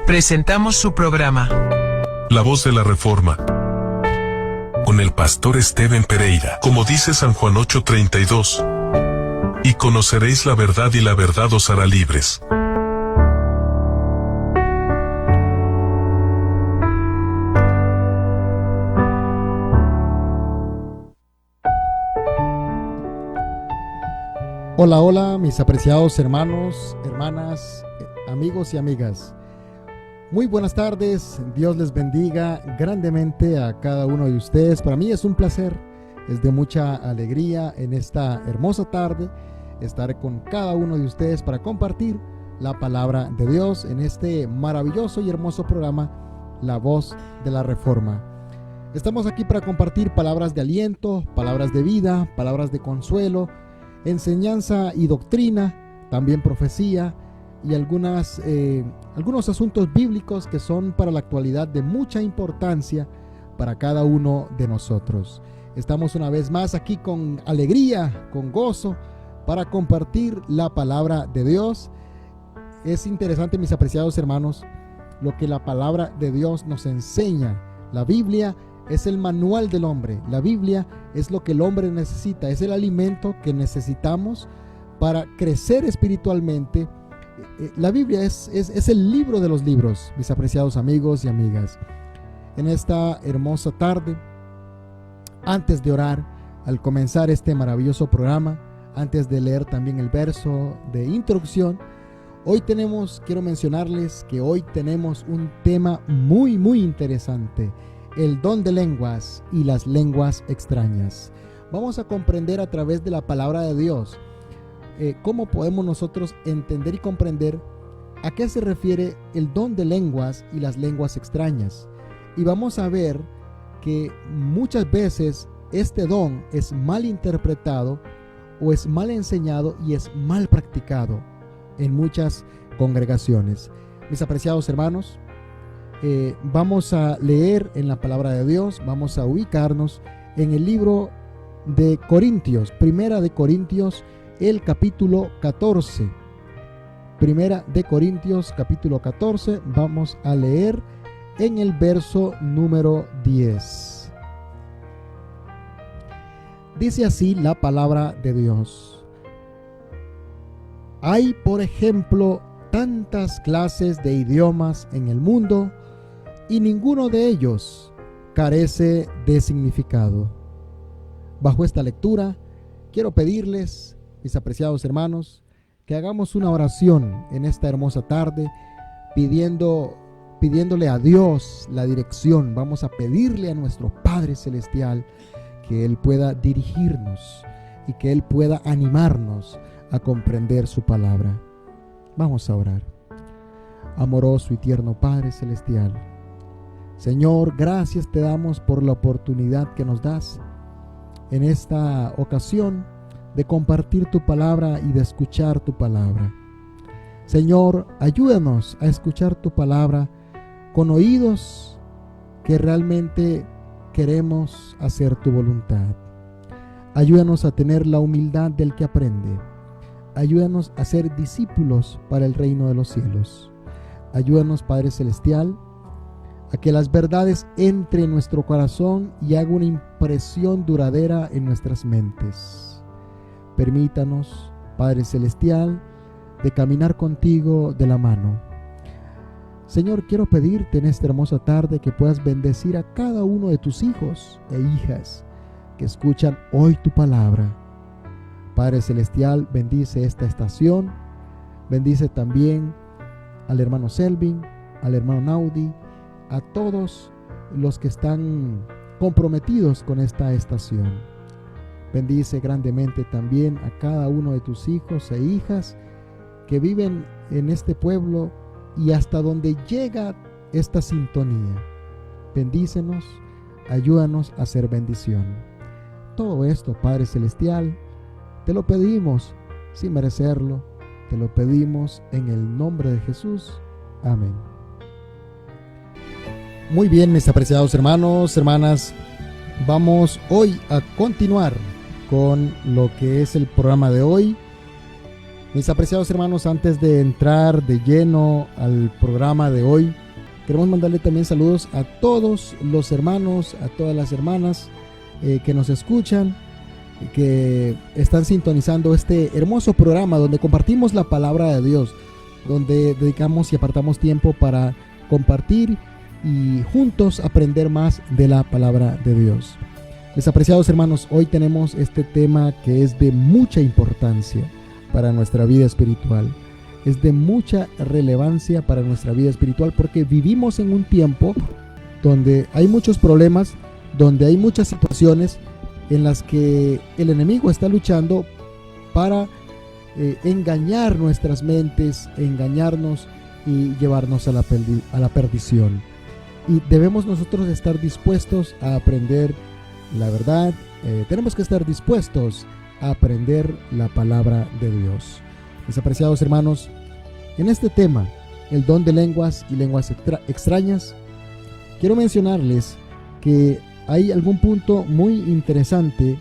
Presentamos su programa La Voz de la Reforma, con el pastor Esteban Pereira. Como dice San Juan 8:32, y conoceréis la verdad y la verdad os hará libres. Hola, hola, mis apreciados hermanos, hermanas, amigos y amigas. Muy buenas tardes, Dios les bendiga grandemente a cada uno de ustedes. Para mí es un placer, es de mucha alegría en esta hermosa tarde estar con cada uno de ustedes para compartir la palabra de Dios en este maravilloso y hermoso programa, La Voz de la Reforma. Estamos aquí para compartir palabras de aliento, palabras de vida, palabras de consuelo, enseñanza y doctrina, también profecía y algunos asuntos bíblicos que son para la actualidad de mucha importancia para cada uno de nosotros. Estamos una vez más aquí con alegría, con gozo, para compartir la palabra de Dios. Es interesante, mis apreciados hermanos, lo que la palabra de Dios nos enseña. La Biblia es el manual del hombre. La Biblia es lo que el hombre necesita, es el alimento que necesitamos para crecer espiritualmente. La Biblia es el libro de los libros, mis apreciados amigos y amigas. En esta hermosa tarde, antes de orar, al comenzar este maravilloso programa, antes de leer también el verso de introducción, quiero mencionarles que hoy tenemos un tema muy interesante: el don de lenguas y las lenguas extrañas. Vamos a comprender a través de la palabra de Dios cómo podemos nosotros entender y comprender a qué se refiere el don de lenguas y las lenguas extrañas. Y vamos a ver que muchas veces este don es mal interpretado o es mal enseñado y es mal practicado en muchas congregaciones. Mis apreciados hermanos, vamos a leer en la palabra de Dios, vamos a ubicarnos en el libro de Corintios, Primera de Corintios, el capítulo 14. Primera de Corintios, capítulo 14, vamos a leer en el verso número 10. Dice así la palabra de Dios: hay, por ejemplo, tantas clases de idiomas en el mundo, y ninguno de ellos carece de significado. Bajo esta lectura, quiero pedirles, mis apreciados hermanos, que hagamos una oración en esta hermosa tarde, pidiéndole a Dios la dirección. Vamos a pedirle a nuestro Padre Celestial que Él pueda dirigirnos y que Él pueda animarnos a comprender su palabra. Vamos a orar. Amoroso y tierno Padre Celestial, Señor, gracias te damos por la oportunidad que nos das en esta ocasión de compartir tu palabra y de escuchar tu palabra. Señor, ayúdanos a escuchar tu palabra con oídos que realmente queremos hacer tu voluntad. Ayúdanos a tener la humildad del que aprende. Ayúdanos a ser discípulos para el reino de los cielos. Ayúdanos, Padre Celestial, a que las verdades entren en nuestro corazón y hagan una impresión duradera en nuestras mentes. Permítanos, Padre Celestial, de caminar contigo de la mano. Señor, quiero pedirte en esta hermosa tarde que puedas bendecir a cada uno de tus hijos e hijas que escuchan hoy tu palabra. Padre Celestial, bendice esta estación, bendice también al hermano Selvin, al hermano Naudi, a todos los que están comprometidos con esta estación. Bendice grandemente también a cada uno de tus hijos e hijas que viven en este pueblo y hasta donde llega esta sintonía. Bendícenos, ayúdanos a ser bendición. Todo esto, Padre Celestial, te lo pedimos sin merecerlo, te lo pedimos en el nombre de Jesús. Amén. Muy bien, mis apreciados hermanos, hermanas, vamos hoy a continuar con lo que es el programa de hoy. Mis apreciados hermanos, antes de entrar de lleno al programa de hoy, queremos mandarle también saludos a todos los hermanos, a todas las hermanas que nos escuchan, que están sintonizando este hermoso programa donde compartimos la palabra de Dios, donde dedicamos y apartamos tiempo para compartir y juntos aprender más de la palabra de Dios. Mis apreciados hermanos, hoy tenemos este tema que es de mucha importancia para nuestra vida espiritual. Es de mucha relevancia para nuestra vida espiritual porque vivimos en un tiempo donde hay muchos problemas, donde hay muchas situaciones en las que el enemigo está luchando para engañar nuestras mentes, engañarnos y llevarnos a la perdición. Y debemos nosotros estar dispuestos a aprender la verdad, tenemos que estar dispuestos a aprender la palabra de Dios. Mis apreciados hermanos, en este tema, el don de lenguas y lenguas extrañas, quiero mencionarles que hay algún punto muy interesante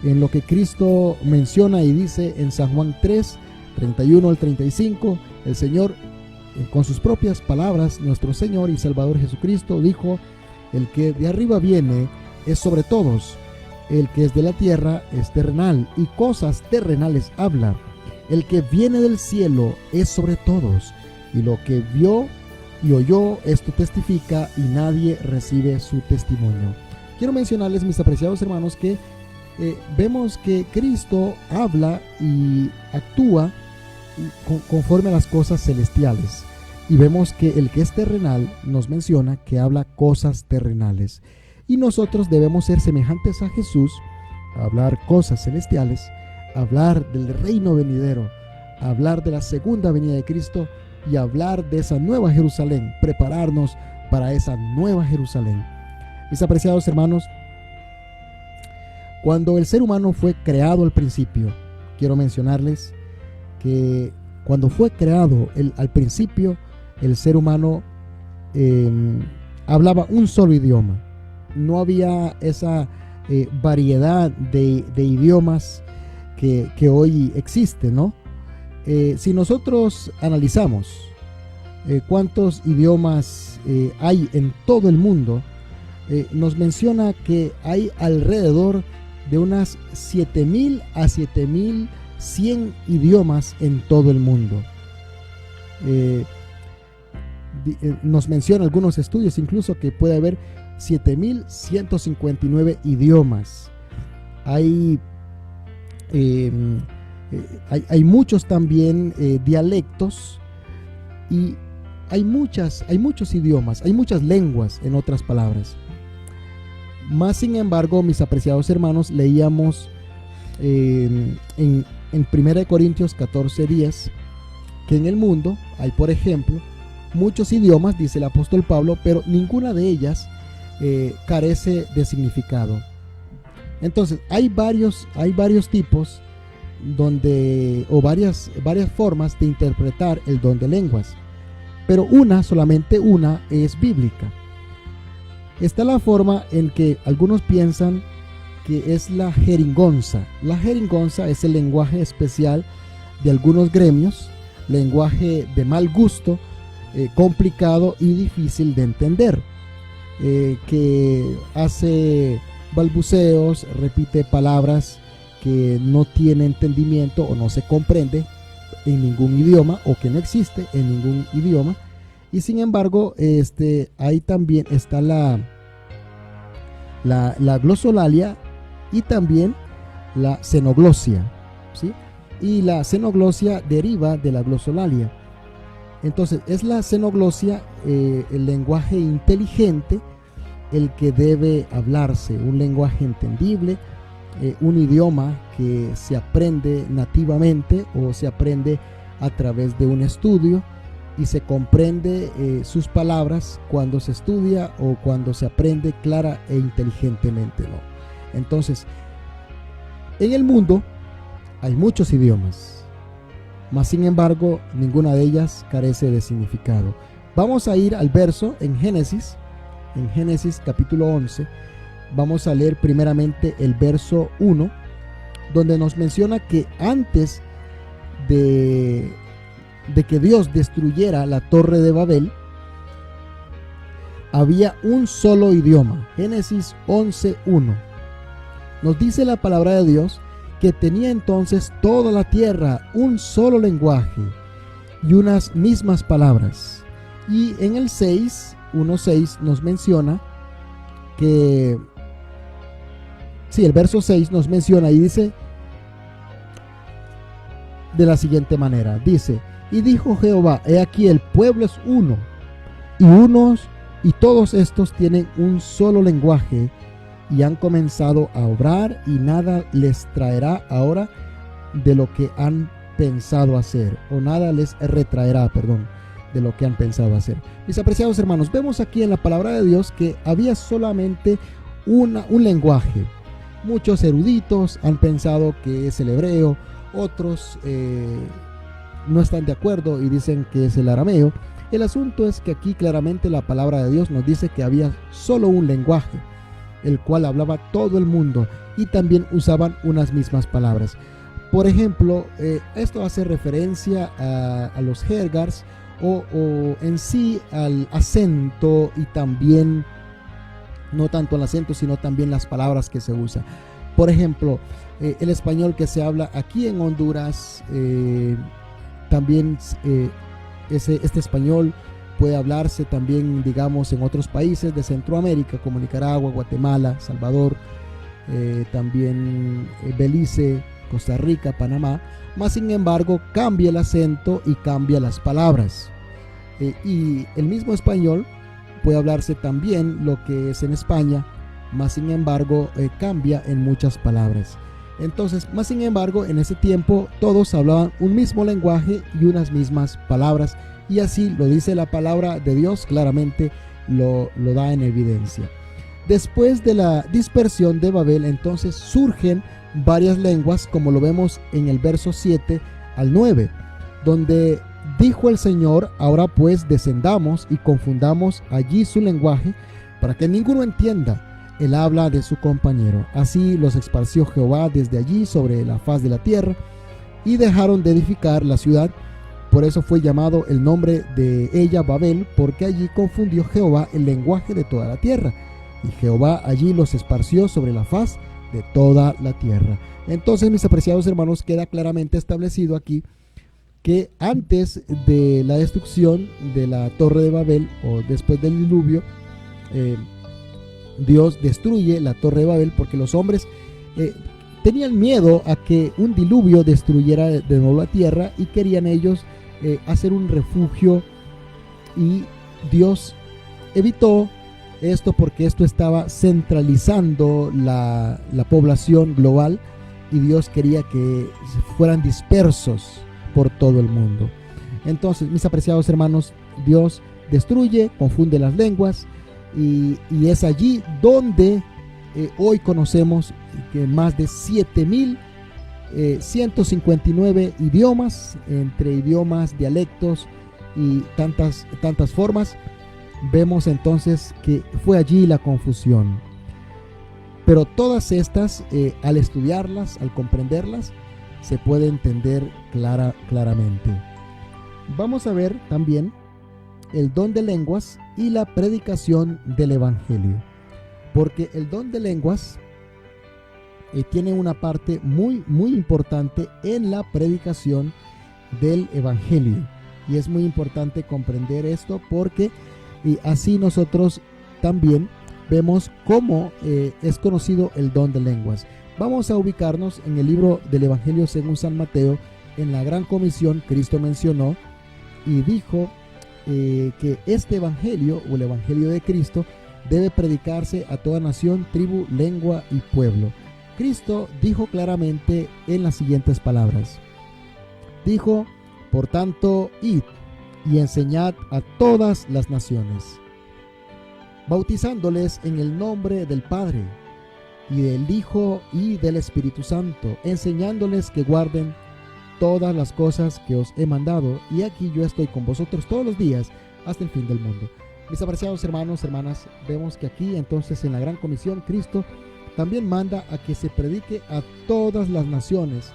en lo que Cristo menciona y dice en San Juan 3, 31 al 35. El Señor, con sus propias palabras, nuestro Señor y Salvador Jesucristo dijo: el que de arriba viene es sobre todos, el que es de la tierra es terrenal y cosas terrenales habla. El que viene del cielo es sobre todos, y lo que vio y oyó, esto testifica, y nadie recibe su testimonio. Quiero mencionarles, mis apreciados hermanos, que vemos que Cristo habla y actúa conforme a las cosas celestiales, y vemos que el que es terrenal nos menciona que habla cosas terrenales, y nosotros debemos ser semejantes a Jesús, hablar cosas celestiales, hablar del reino venidero, hablar de la segunda venida de Cristo y hablar de esa nueva Jerusalén, prepararnos para esa nueva Jerusalén. Mis apreciados hermanos, cuando el ser humano fue creado al principio, quiero mencionarles que cuando fue creado al principio, el ser humano hablaba un solo idioma. No había esa variedad de idiomas que hoy existe, ¿no? Si nosotros analizamos cuántos idiomas hay en todo el mundo, nos menciona que hay alrededor de unas 7,000 a 7,100 idiomas en todo el mundo. Nos menciona algunos estudios incluso que puede haber 7,159 idiomas. Hay muchos también dialectos, y hay muchos idiomas, hay muchas lenguas, en otras palabras. Más sin embargo, mis apreciados hermanos, leíamos en 1 Corintios 14:10 que en el mundo hay, por ejemplo, muchos idiomas, dice el apóstol Pablo, pero ninguna de ellas carece de significado. Entonces hay varios tipos o varias formas de interpretar el don de lenguas, pero solamente una es bíblica. Está la forma en que algunos piensan que es la jerigonza. La jerigonza es el lenguaje especial de algunos gremios, lenguaje de mal gusto, complicado y difícil de entender, que hace balbuceos, repite palabras que no tiene entendimiento o no se comprende en ningún idioma, o que no existe en ningún idioma. Y sin embargo, ahí también está la glosolalia y también la xenoglosia, ¿sí? Y la xenoglosia deriva de la glosolalia. Entonces es la xenoglosia, el lenguaje inteligente, el que debe hablarse, un lenguaje entendible, un idioma que se aprende nativamente o se aprende a través de un estudio, y se comprende sus palabras cuando se estudia o cuando se aprende clara e inteligentemente, ¿no? Entonces, en el mundo hay muchos idiomas, mas sin embargo ninguna de ellas carece de significado. Vamos a ir al verso en Génesis capítulo 11. Vamos a leer primeramente el verso 1, donde nos menciona que antes de que Dios destruyera la Torre de Babel, había un solo idioma. Génesis 11:1. Nos dice la palabra de Dios que tenía entonces toda la tierra un solo lenguaje y unas mismas palabras. Y en el 1:6 nos menciona que, el verso 6 nos menciona y dice de la siguiente manera, dice: y dijo Jehová, he aquí el pueblo es uno, y todos estos tienen un solo lenguaje, y han comenzado a obrar, y nada les traerá ahora de lo que han pensado hacer, o nada les retraerá, de lo que han pensado hacer. Mis apreciados hermanos, vemos aquí en la palabra de Dios que había solamente un lenguaje. Muchos eruditos han pensado que es el hebreo, otros no están de acuerdo y dicen que es el arameo. El asunto es que aquí claramente la palabra de Dios nos dice que había solo un lenguaje, el cual hablaba todo el mundo, y también usaban unas mismas palabras. Por ejemplo, esto hace referencia a los jergars o en sí al acento, y también no tanto al acento sino también las palabras que se usan. Por ejemplo, el español que se habla aquí en Honduras, también este español puede hablarse también, digamos, en otros países de Centroamérica como Nicaragua, Guatemala, Salvador, también Belice, Costa Rica, Panamá. Más sin embargo, cambia el acento y cambia las palabras. Y el mismo español puede hablarse también lo que es en España, más sin embargo cambia en muchas palabras. Entonces, más sin embargo, en ese tiempo todos hablaban un mismo lenguaje y unas mismas palabras, y así lo dice la palabra de Dios, claramente lo da en evidencia. Después de la dispersión de Babel, entonces surgen varias lenguas, como lo vemos en el verso 7 al 9, donde dijo el Señor: ahora pues descendamos y confundamos allí su lenguaje, para que ninguno entienda el habla de su compañero. Así los esparció Jehová desde allí sobre la faz de la tierra, y dejaron de edificar la ciudad. Por eso fue llamado el nombre de ella Babel, porque allí confundió Jehová el lenguaje de toda la tierra, y Jehová allí los esparció sobre la faz de toda la tierra. Entonces, mis apreciados hermanos, queda claramente establecido aquí que antes de la destrucción de la Torre de Babel, o después del diluvio, Dios destruye la Torre de Babel porque los hombres tenían miedo a que un diluvio destruyera de nuevo la tierra, y querían ellos hacer un refugio, y Dios evitó esto porque esto estaba centralizando la población global, y Dios quería que fueran dispersos por todo el mundo. Entonces, mis apreciados hermanos, Dios destruye, confunde las lenguas, y es allí donde hoy conocemos que más de 7.159 idiomas, entre idiomas, dialectos y tantas formas. Vemos entonces que fue allí la confusión. Pero todas estas, al estudiarlas, al comprenderlas, se puede entender claramente. Vamos a ver también el don de lenguas y la predicación del evangelio, porque el don de lenguas tiene una parte muy importante en la predicación del evangelio, y es muy importante comprender esto, porque así nosotros también vemos cómo es conocido el don de lenguas. Vamos a ubicarnos en el libro del Evangelio según San Mateo. En la Gran Comisión, Cristo mencionó y dijo que este evangelio, o el evangelio de Cristo, debe predicarse a toda nación, tribu, lengua y pueblo. Cristo dijo claramente en las siguientes palabras. Dijo: por tanto, id y enseñad a todas las naciones, bautizándoles en el nombre del Padre, y del Hijo, y del Espíritu Santo, enseñándoles que guarden todas las cosas que os he mandado, y aquí yo estoy con vosotros todos los días hasta el fin del mundo. Mis apreciados hermanos, hermanas, vemos que aquí entonces en la Gran Comisión Cristo también manda a que se predique a todas las naciones,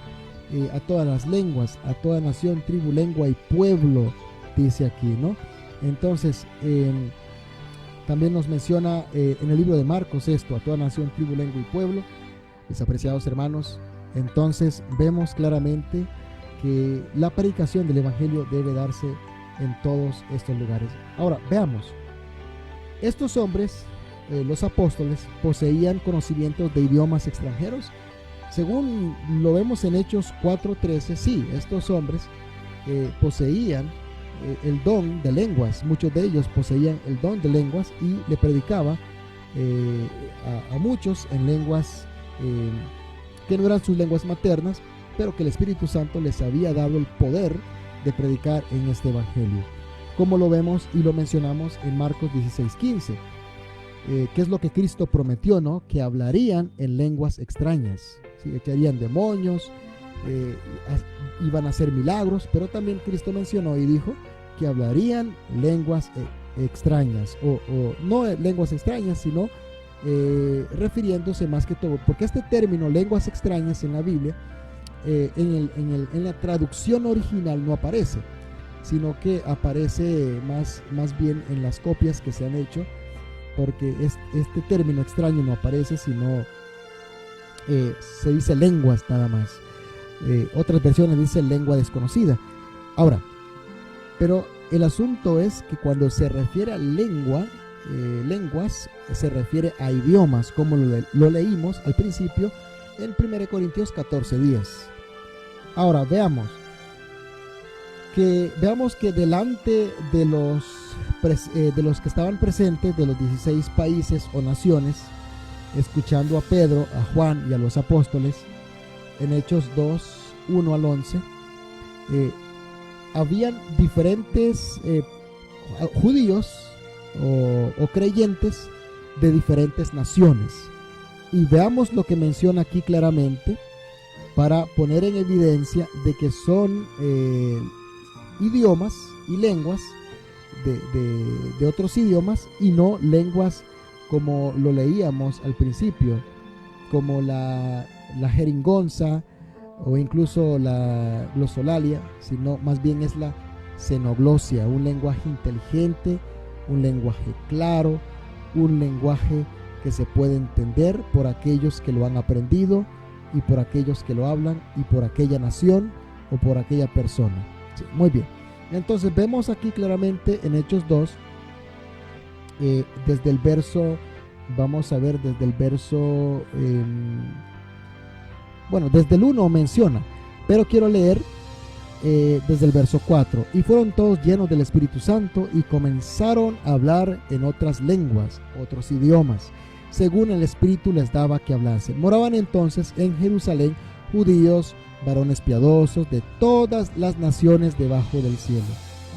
a todas las lenguas, a toda nación, tribu, lengua y pueblo, dice aquí, ¿no? Entonces, también nos menciona en el libro de Marcos esto, a toda nación, tribu, lengua y pueblo. Mis apreciados hermanos, entonces vemos claramente que la predicación del evangelio debe darse en todos estos lugares. Ahora, veamos. Estos hombres, los apóstoles, poseían conocimientos de idiomas extranjeros. Según lo vemos en Hechos 4:13, sí, estos hombres poseían el don de lenguas. Muchos de ellos poseían el don de lenguas y le predicaba a muchos en lenguas que no eran sus lenguas maternas, pero que el Espíritu Santo les había dado el poder de predicar en este evangelio, como lo vemos y lo mencionamos en Marcos 16:15, que es lo que Cristo prometió, ¿no? Que hablarían en lenguas extrañas, ¿sí? Echarían demonios, iban a hacer milagros, pero también Cristo mencionó y dijo que hablarían lenguas extrañas, o no lenguas extrañas, sino refiriéndose más que todo, porque este término lenguas extrañas en la Biblia, en la traducción original no aparece, sino que aparece más bien en las copias que se han hecho, porque este término extraño no aparece, sino se dice lenguas nada más. Otras versiones dicen lengua desconocida. Ahora, pero el asunto es que cuando se refiere a lenguas, se refiere a idiomas, como lo leímos al principio en 1 Corintios 14:10. Ahora veamos que delante de los que estaban presentes, de los 16 países o naciones, escuchando a Pedro, a Juan y a los apóstoles, en Hechos 2:1 al 11, habían diferentes judíos o creyentes de diferentes naciones. Y veamos lo que menciona aquí claramente para poner en evidencia de que son idiomas y lenguas de otros idiomas, y no lenguas como lo leíamos al principio, como la jeringonza o incluso la glosolalia, sino más bien es la xenoglosia, un lenguaje inteligente, un lenguaje claro, un lenguaje que se puede entender por aquellos que lo han aprendido y por aquellos que lo hablan y por aquella nación o por aquella persona. Sí, muy bien. Entonces vemos aquí claramente en Hechos 2, desde el verso, vamos a ver desde el verso, desde el 1 menciona, pero quiero leer desde el verso 4. Y fueron todos llenos del Espíritu Santo y comenzaron a hablar en otras lenguas, otros idiomas, según el Espíritu les daba que hablasen. Moraban entonces en Jerusalén judíos, varones piadosos de todas las naciones debajo del cielo.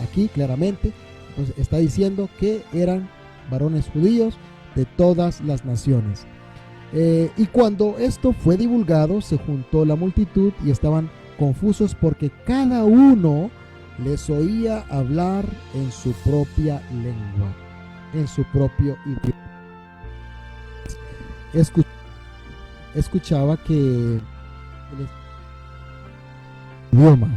Aquí claramente pues, está diciendo que eran varones judíos de todas las naciones. Y cuando esto fue divulgado, se juntó la multitud y estaban confusos porque cada uno les oía hablar en su propia lengua, en su propio idioma. Escuchaba que el idioma,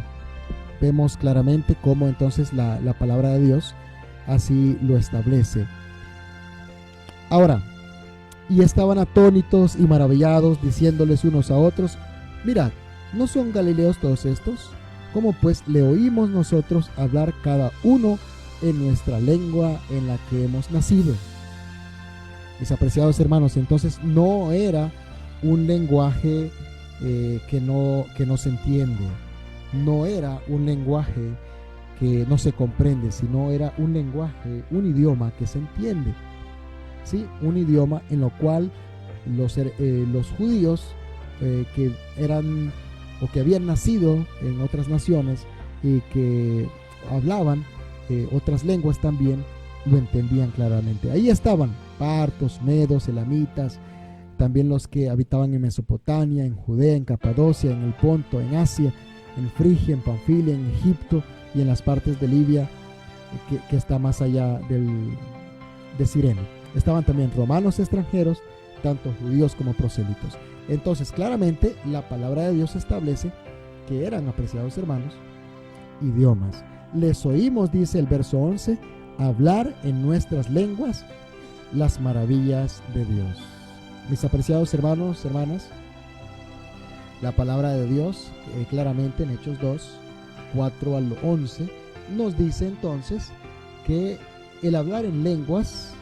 vemos claramente cómo entonces la palabra de Dios así lo establece. Ahora, y estaban atónitos y maravillados, diciéndoles unos a otros: mirad, ¿no son galileos todos estos? ¿Cómo pues le oímos nosotros hablar cada uno en nuestra lengua en la que hemos nacido? Mis apreciados hermanos, entonces no era un lenguaje que no se entiende, no era un lenguaje que no se comprende, sino era un lenguaje, un idioma que se entiende, ¿sí? Un idioma en lo cual los judíos que eran o que habían nacido en otras naciones y que hablaban otras lenguas también lo entendían claramente. Ahí estaban partos, medos, elamitas, también los que habitaban en Mesopotamia, en Judea, en Capadocia, en el Ponto, en Asia, en Frigia, en Panfilia, en Egipto y en las partes de Libia que está más allá de Cirene. Estaban también romanos extranjeros, tanto judíos como prosélitos. Entonces claramente la palabra de Dios establece que eran, apreciados hermanos, idiomas. Les oímos, dice el verso 11, hablar en nuestras lenguas las maravillas de Dios. Mis apreciados hermanos, hermanas, la palabra de Dios claramente en Hechos 2, 4 al 11, nos dice entonces que el hablar en lenguas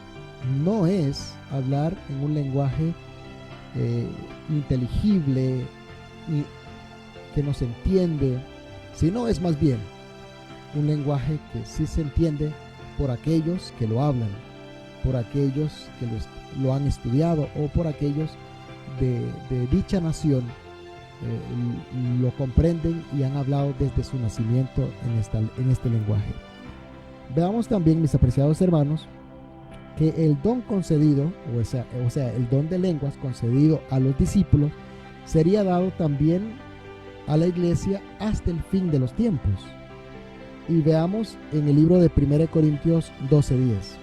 no es hablar en un lenguaje inteligible y que no se entiende, sino es más bien un lenguaje que sí se entiende por aquellos que lo hablan, por aquellos que lo han estudiado o por aquellos de dicha nación lo comprenden y han hablado desde su nacimiento en este lenguaje. Veamos también, mis apreciados hermanos, que el don concedido, o sea, el don de lenguas concedido a los discípulos, sería dado también a la iglesia hasta el fin de los tiempos. Y veamos en el libro de 1 Corintios 12:10.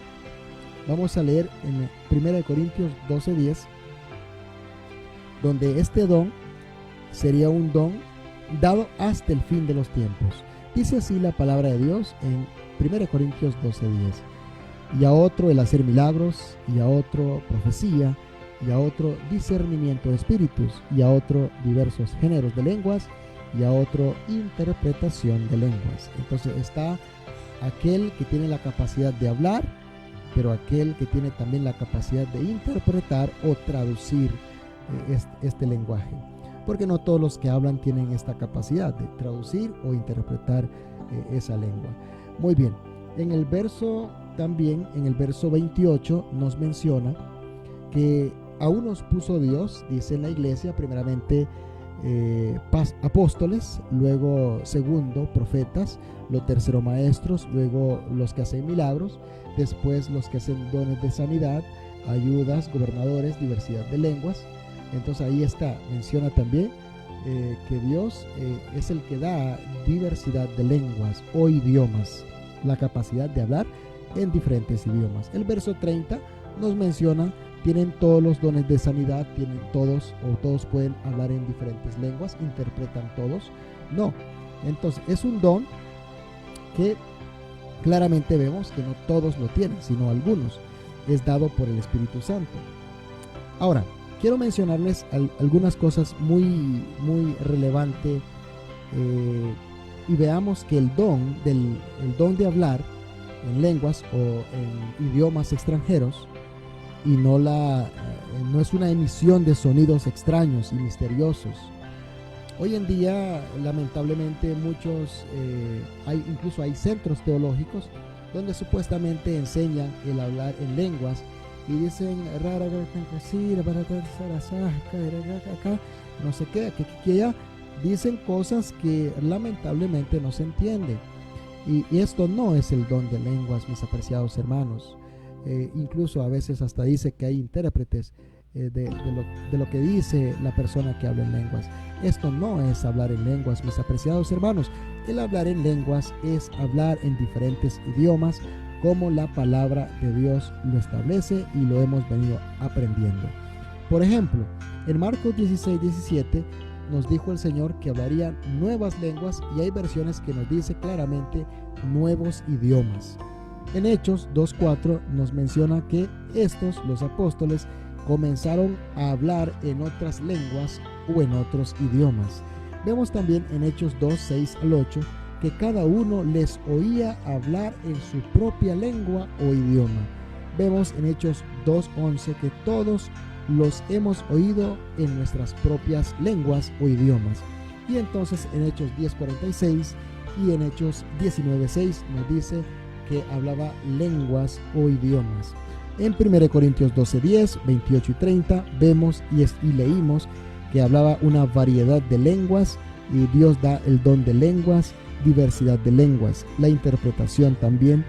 Vamos a leer en 1 Corintios 12:10, donde este don sería un don dado hasta el fin de los tiempos. Dice así la palabra de Dios en 1 Corintios 12:10. Y a otro el hacer milagros, y a otro profecía, y a otro discernimiento de espíritus, y a otro diversos géneros de lenguas, y a otro interpretación de lenguas. Entonces está aquel que tiene la capacidad de hablar, pero aquel que tiene también la capacidad de interpretar o traducir este lenguaje. Porque no todos los que hablan tienen esta capacidad de traducir o interpretar esa lengua. Muy bien, en el verso 28 nos menciona que a unos puso Dios, dice en la iglesia, primeramente apóstoles, luego segundo profetas, lo tercero maestros, luego los que hacen milagros, después los que hacen dones de sanidad, ayudas, gobernadores, diversidad de lenguas. Entonces ahí está, menciona también que Dios es el que da diversidad de lenguas o idiomas, la capacidad de hablar en diferentes idiomas. El verso 30 nos menciona, tienen todos los dones de sanidad, tienen todos o todos pueden hablar en diferentes lenguas, interpretan todos. No, entonces es un don que claramente vemos que no todos lo tienen, sino algunos. Es dado por el Espíritu Santo. Ahora, quiero mencionarles algunas cosas muy relevantes y veamos que el don de hablar en lenguas o en idiomas extranjeros y no es una emisión de sonidos extraños y misteriosos. Hoy en día, lamentablemente, incluso hay centros teológicos donde supuestamente enseñan el hablar en lenguas y dicen no sé qué, que ya dicen cosas que lamentablemente no se entienden. Y esto no es el don de lenguas, mis apreciados hermanos. Incluso a veces hasta dice que hay intérpretes de lo que dice la persona que habla en lenguas. Esto no es hablar en lenguas, mis apreciados hermanos. El hablar en lenguas es hablar en diferentes idiomas, como la palabra de Dios lo establece y lo hemos venido aprendiendo. Por ejemplo, en Marcos 16:17 nos dijo el Señor que hablarían nuevas lenguas y hay versiones que nos dice claramente nuevos idiomas. En Hechos 2:4 nos menciona que los apóstoles, comenzaron a hablar en otras lenguas o en otros idiomas. Vemos también en Hechos 2:6 al 8 que cada uno les oía hablar en su propia lengua o idioma. Vemos en Hechos 2:11 que todos los hemos oído en nuestras propias lenguas o idiomas. Y entonces en Hechos 10:46 y en Hechos 19:6 nos dice que hablaba lenguas o idiomas. En 1 Corintios 12:10, 28 y 30 vemos y leímos que hablaba una variedad de lenguas y Dios da el don de lenguas, diversidad de lenguas, la interpretación también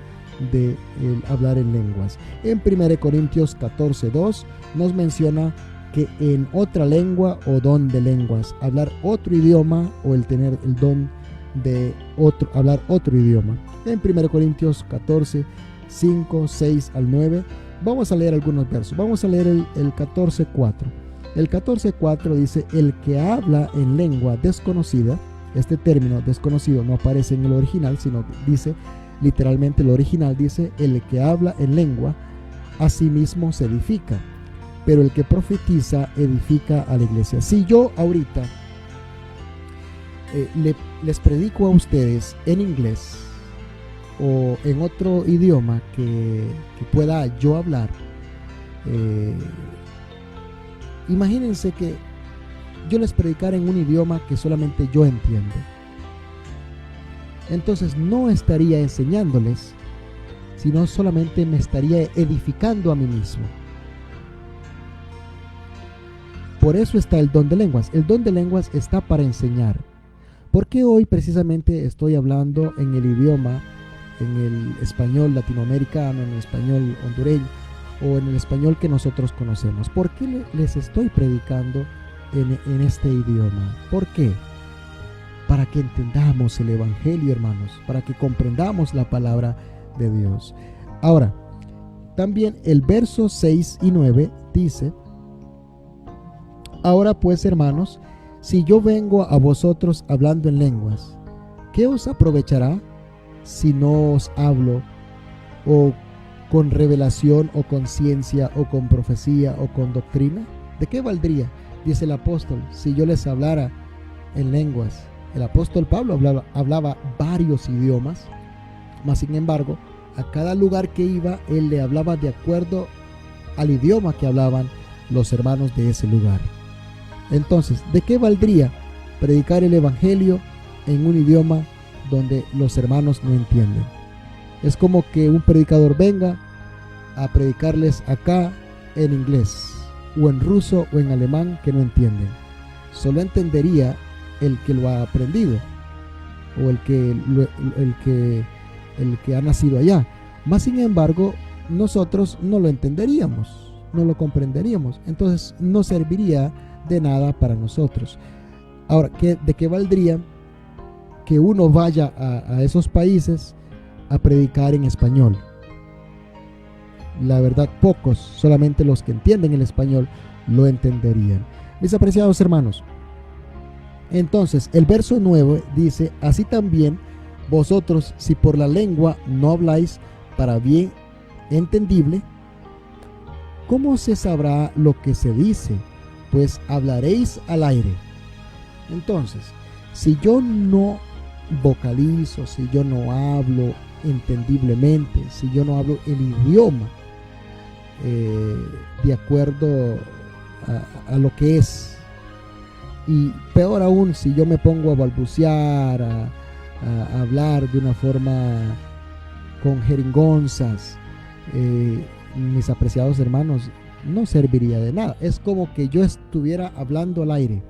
de el hablar en lenguas. En 1 Corintios 14:2 nos menciona que en otra lengua o don de lenguas, hablar otro idioma o el tener el don de hablar otro idioma. En 1 Corintios 14, 5, 6 al 9 vamos a leer algunos versos. Vamos a leer el 14:4. El 14:4 dice: el que habla en lengua desconocida Este término desconocido no aparece en el original, sino que dice, literalmente el original dice, el que habla en lengua a sí mismo se edifica, pero el que profetiza edifica a la iglesia. Si yo ahorita les predico a ustedes en inglés o en otro idioma que pueda yo hablar, imagínense que yo les predicara en un idioma que solamente yo entiendo. Entonces no estaría enseñándoles, sino solamente me estaría edificando a mí mismo. Por eso está el don de lenguas. El don de lenguas está para enseñar. ¿Por qué hoy precisamente estoy hablando en el idioma, en el español latinoamericano, en el español hondureño o en el español que nosotros conocemos? ¿Por qué les estoy predicando en este idioma? ¿Por qué? Para que entendamos el evangelio, hermanos, para que comprendamos la palabra de Dios. Ahora, también el verso 6 y 9 dice: ahora pues, hermanos, si yo vengo a vosotros hablando en lenguas, ¿qué os aprovechará si no os hablo o con revelación o con ciencia o con profecía o con doctrina? ¿De qué valdría? Dice el apóstol, si yo les hablara en lenguas. El apóstol Pablo hablaba varios idiomas, mas sin embargo, a cada lugar que iba, él le hablaba de acuerdo al idioma que hablaban los hermanos de ese lugar. Entonces, ¿de qué valdría predicar el evangelio en un idioma donde los hermanos no entienden? Es como que un predicador venga a predicarles acá en inglés, o en ruso o en alemán, que no entienden. Solo entendería el que lo ha aprendido, o el que ha nacido allá. Más sin embargo, nosotros no lo entenderíamos, no lo comprenderíamos. Entonces no serviría de nada para nosotros. Ahora, ¿de qué valdría que uno vaya a esos países a predicar en español? La verdad, pocos, solamente los que entienden el español lo entenderían. Mis apreciados hermanos, entonces el verso 9 dice: así también vosotros, si por la lengua no habláis para bien entendible, ¿cómo se sabrá lo que se dice? Pues hablaréis al aire. Entonces, si yo no vocalizo, si yo no hablo entendiblemente, si yo no hablo el idioma de acuerdo a lo que es, y peor aún, si yo me pongo a balbucear, a hablar de una forma con jeringonzas, mis apreciados hermanos, no serviría de nada. Es como que yo estuviera hablando al aire.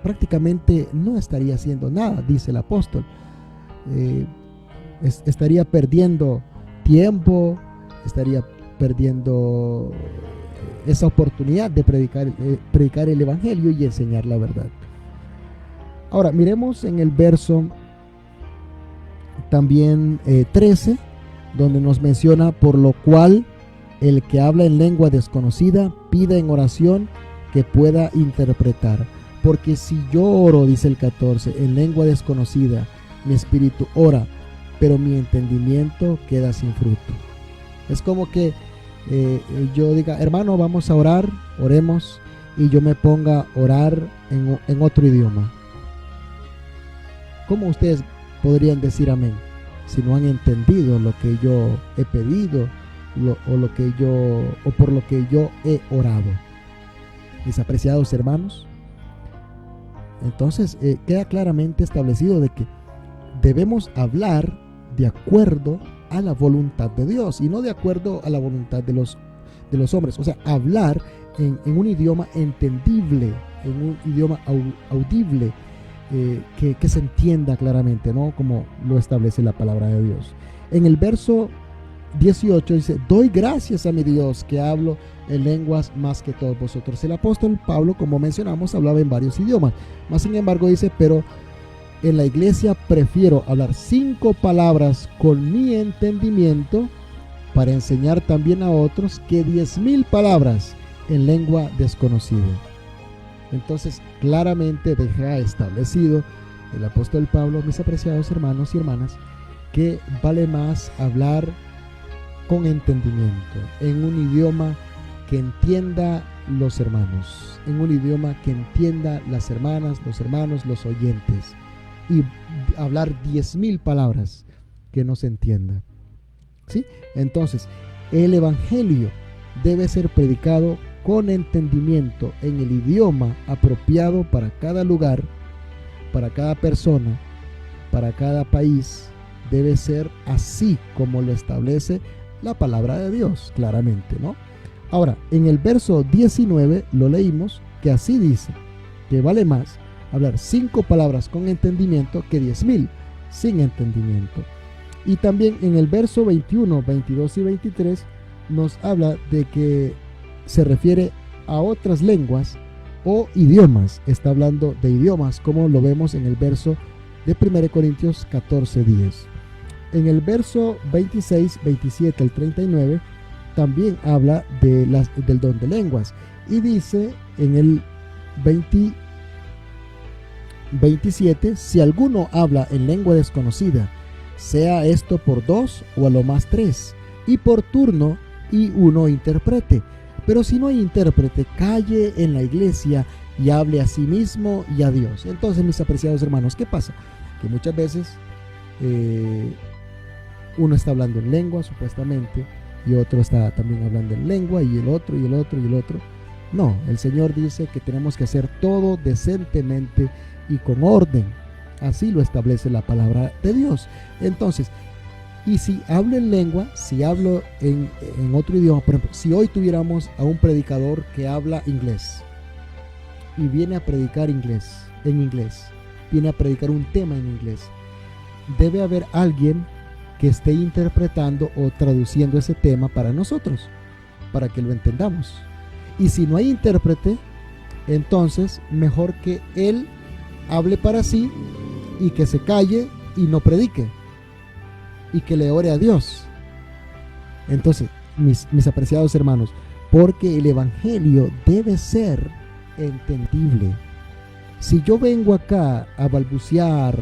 Prácticamente no estaría haciendo nada, dice el apóstol. Estaría perdiendo tiempo, estaría perdiendo esa oportunidad de predicar el evangelio y enseñar la verdad. Ahora miremos en el verso también 13, donde nos menciona: por lo cual el que habla en lengua desconocida pida en oración que pueda interpretar. Porque si yo oro, dice el 14, en lengua desconocida, mi espíritu ora, pero mi entendimiento queda sin fruto. Es como que yo diga: hermano, vamos a orar, oremos, y yo me ponga a orar en otro idioma. ¿Cómo ustedes podrían decir amén si no han entendido lo que yo he pedido o por lo que yo he orado? Mis apreciados hermanos, entonces queda claramente establecido de que debemos hablar de acuerdo a la voluntad de Dios y no de acuerdo a la voluntad de los hombres. O sea, hablar en un idioma entendible, en un idioma audible, que se entienda claramente, ¿no? Como lo establece la palabra de Dios. En el verso 18 dice: doy gracias a mi Dios que hablo en lenguas más que todos vosotros. El apóstol Pablo, como mencionamos, hablaba en varios idiomas. Más sin embargo dice: pero en la iglesia prefiero hablar 5 palabras con mi entendimiento para enseñar también a otros que 10,000 palabras en lengua desconocida. Entonces claramente deja establecido el apóstol Pablo, mis apreciados hermanos y hermanas, que vale más hablar con entendimiento, en un idioma que entienda los hermanos, en un idioma que entienda las hermanas, los hermanos, los oyentes, y hablar 10,000 palabras que no se entienda. ¿Sí? Entonces, el evangelio debe ser predicado con entendimiento en el idioma apropiado para cada lugar, para cada persona, para cada país. Debe ser así como lo establece la palabra de Dios, claramente, ¿no? Ahora, en el verso 19 lo leímos, que así dice, que vale más hablar 5 palabras con entendimiento que 10,000 sin entendimiento. Y también en el verso 21, 22 y 23 nos habla de que se refiere a otras lenguas o idiomas. Está hablando de idiomas, como lo vemos en el verso de 1 Corintios 14:10. En el verso 26, 27 al 39 también habla de del don de lenguas, y dice en el 27: si alguno habla en lengua desconocida, sea esto por 2 o a lo más 3, y por turno, y uno interprete. Pero si no hay intérprete, calle en la iglesia y hable a sí mismo y a Dios. Entonces, mis apreciados hermanos, ¿qué pasa? Que muchas veces uno está hablando en lengua, supuestamente, y otro está también hablando en lengua, y el otro, y el otro, y el otro. No, el Señor dice que tenemos que hacer todo decentemente y con orden. Así lo establece la palabra de Dios. Entonces, y si hablo en lengua, si hablo en otro idioma, por ejemplo, si hoy tuviéramos a un predicador que habla inglés y viene a predicar en inglés, viene a predicar un tema en inglés, debe haber alguien que esté interpretando o traduciendo ese tema para nosotros, para que lo entendamos. Y si no hay intérprete, entonces mejor que él hable para sí y que se calle y no predique, y que le ore a Dios. Entonces, mis apreciados hermanos, porque el evangelio debe ser entendible. Si yo vengo acá a balbucear,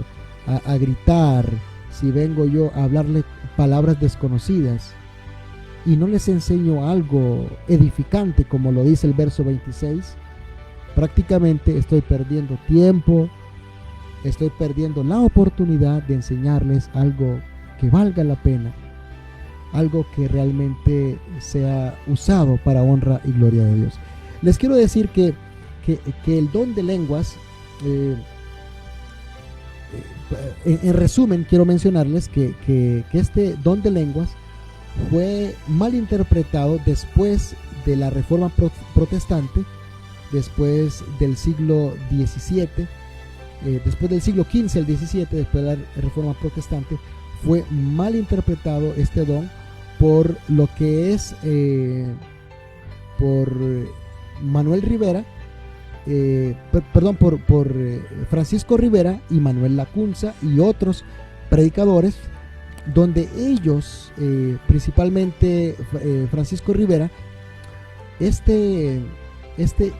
a gritar, si vengo yo a hablarle palabras desconocidas y no les enseño algo edificante, como lo dice el verso 26, prácticamente estoy perdiendo tiempo, estoy perdiendo la oportunidad de enseñarles algo que valga la pena, algo que realmente sea usado para honra y gloria de Dios. Les quiero decir que el don de lenguas, en resumen, quiero mencionarles que este don de lenguas fue mal interpretado después de la Reforma Protestante, después del siglo XVII, después del siglo XV al XVII, después de la Reforma Protestante. Fue mal interpretado este don por lo que es por Manuel Rivera, por Francisco Rivera y Manuel Lacunza y otros predicadores, donde ellos, principalmente Francisco Rivera,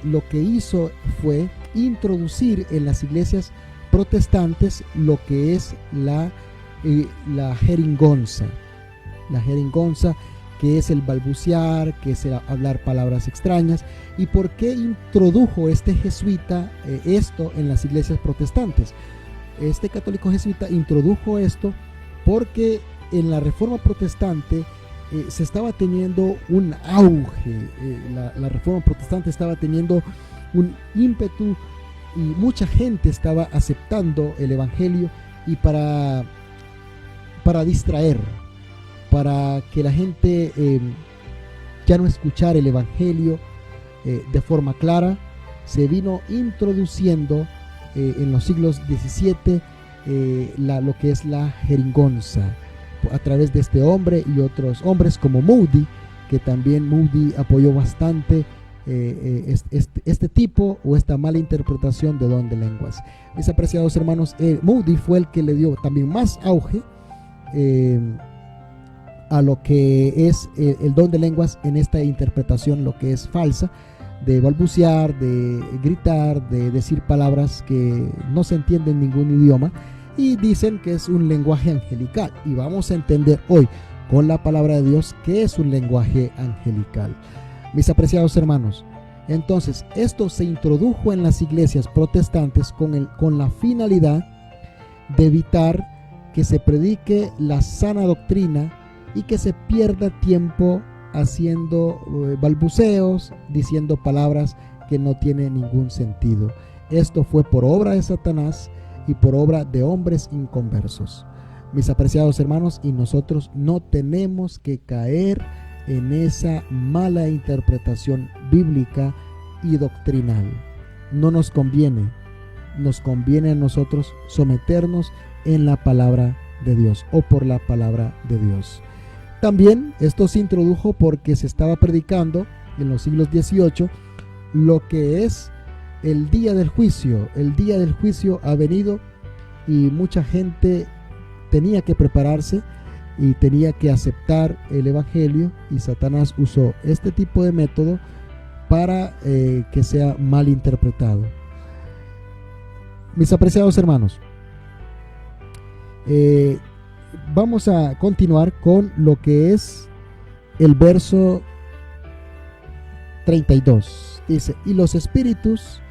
lo que hizo fue introducir en las iglesias protestantes lo que es la jerigonza, que es el balbucear, que es el hablar palabras extrañas. ¿Y por qué introdujo este jesuita esto en las iglesias protestantes? Este católico jesuita introdujo esto porque en la Reforma Protestante se estaba teniendo un auge, la Reforma Protestante estaba teniendo un ímpetu y mucha gente estaba aceptando el evangelio, y para distraer, para que la gente ya no escuchara el evangelio de forma clara, se vino introduciendo en los siglos XVII lo que es la jerigonza, a través de este hombre y otros hombres como Moody, que también Moody apoyó bastante este tipo o esta mala interpretación de don de lenguas. Mis apreciados hermanos, Moody fue el que le dio también más auge a lo que es el don de lenguas en esta interpretación, lo que es falsa, de balbucear, de gritar, de decir palabras que no se entienden en ningún idioma, y dicen que es un lenguaje angelical. Y vamos a entender hoy con la palabra de Dios qué es un lenguaje angelical. Mis apreciados hermanos, entonces esto se introdujo en las iglesias protestantes con la finalidad de evitar que se predique la sana doctrina y que se pierda tiempo haciendo balbuceos, diciendo palabras que no tienen ningún sentido. Esto fue por obra de Satanás y por obra de hombres inconversos. Mis apreciados hermanos, y nosotros no tenemos que caer en esa mala interpretación bíblica y doctrinal. No nos conviene. Nos conviene a nosotros someternos en la palabra de Dios o por la palabra de Dios. También esto se introdujo porque se estaba predicando en los siglos XVIII lo que es el día del juicio. El día del juicio ha venido y mucha gente tenía que prepararse y tenía que aceptar el evangelio, y Satanás usó este tipo de método para que sea mal interpretado. Mis apreciados hermanos, vamos a continuar con lo que es el verso 32. Dice: y los espíritus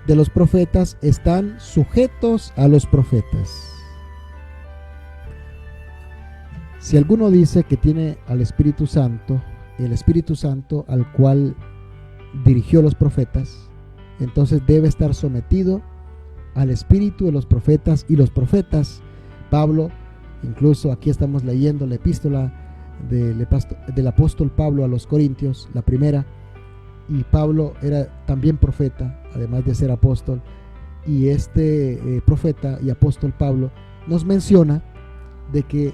de los profetas están sujetos a los profetas. Si alguno dice que tiene al Espíritu Santo, el Espíritu Santo al cual dirigió los profetas, entonces debe estar sometido al espíritu de los profetas. Y los profetas, Pablo, incluso aquí estamos leyendo la epístola del apóstol Pablo a los Corintios, la primera, y Pablo era también profeta, además de ser apóstol, y este profeta y apóstol Pablo nos menciona de que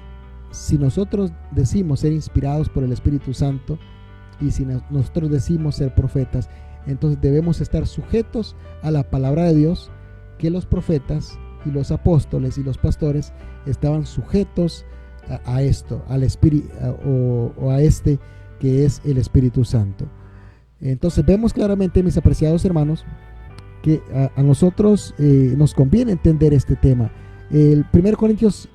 si nosotros decimos ser inspirados por el Espíritu Santo, y si nosotros decimos ser profetas, entonces debemos estar sujetos a la palabra de Dios, que los profetas y los apóstoles y los pastores estaban sujetos a esto, al Espíritu, o a este que es el Espíritu Santo. Entonces vemos claramente, mis apreciados hermanos, que a nosotros nos conviene entender este tema. El 1 Corintios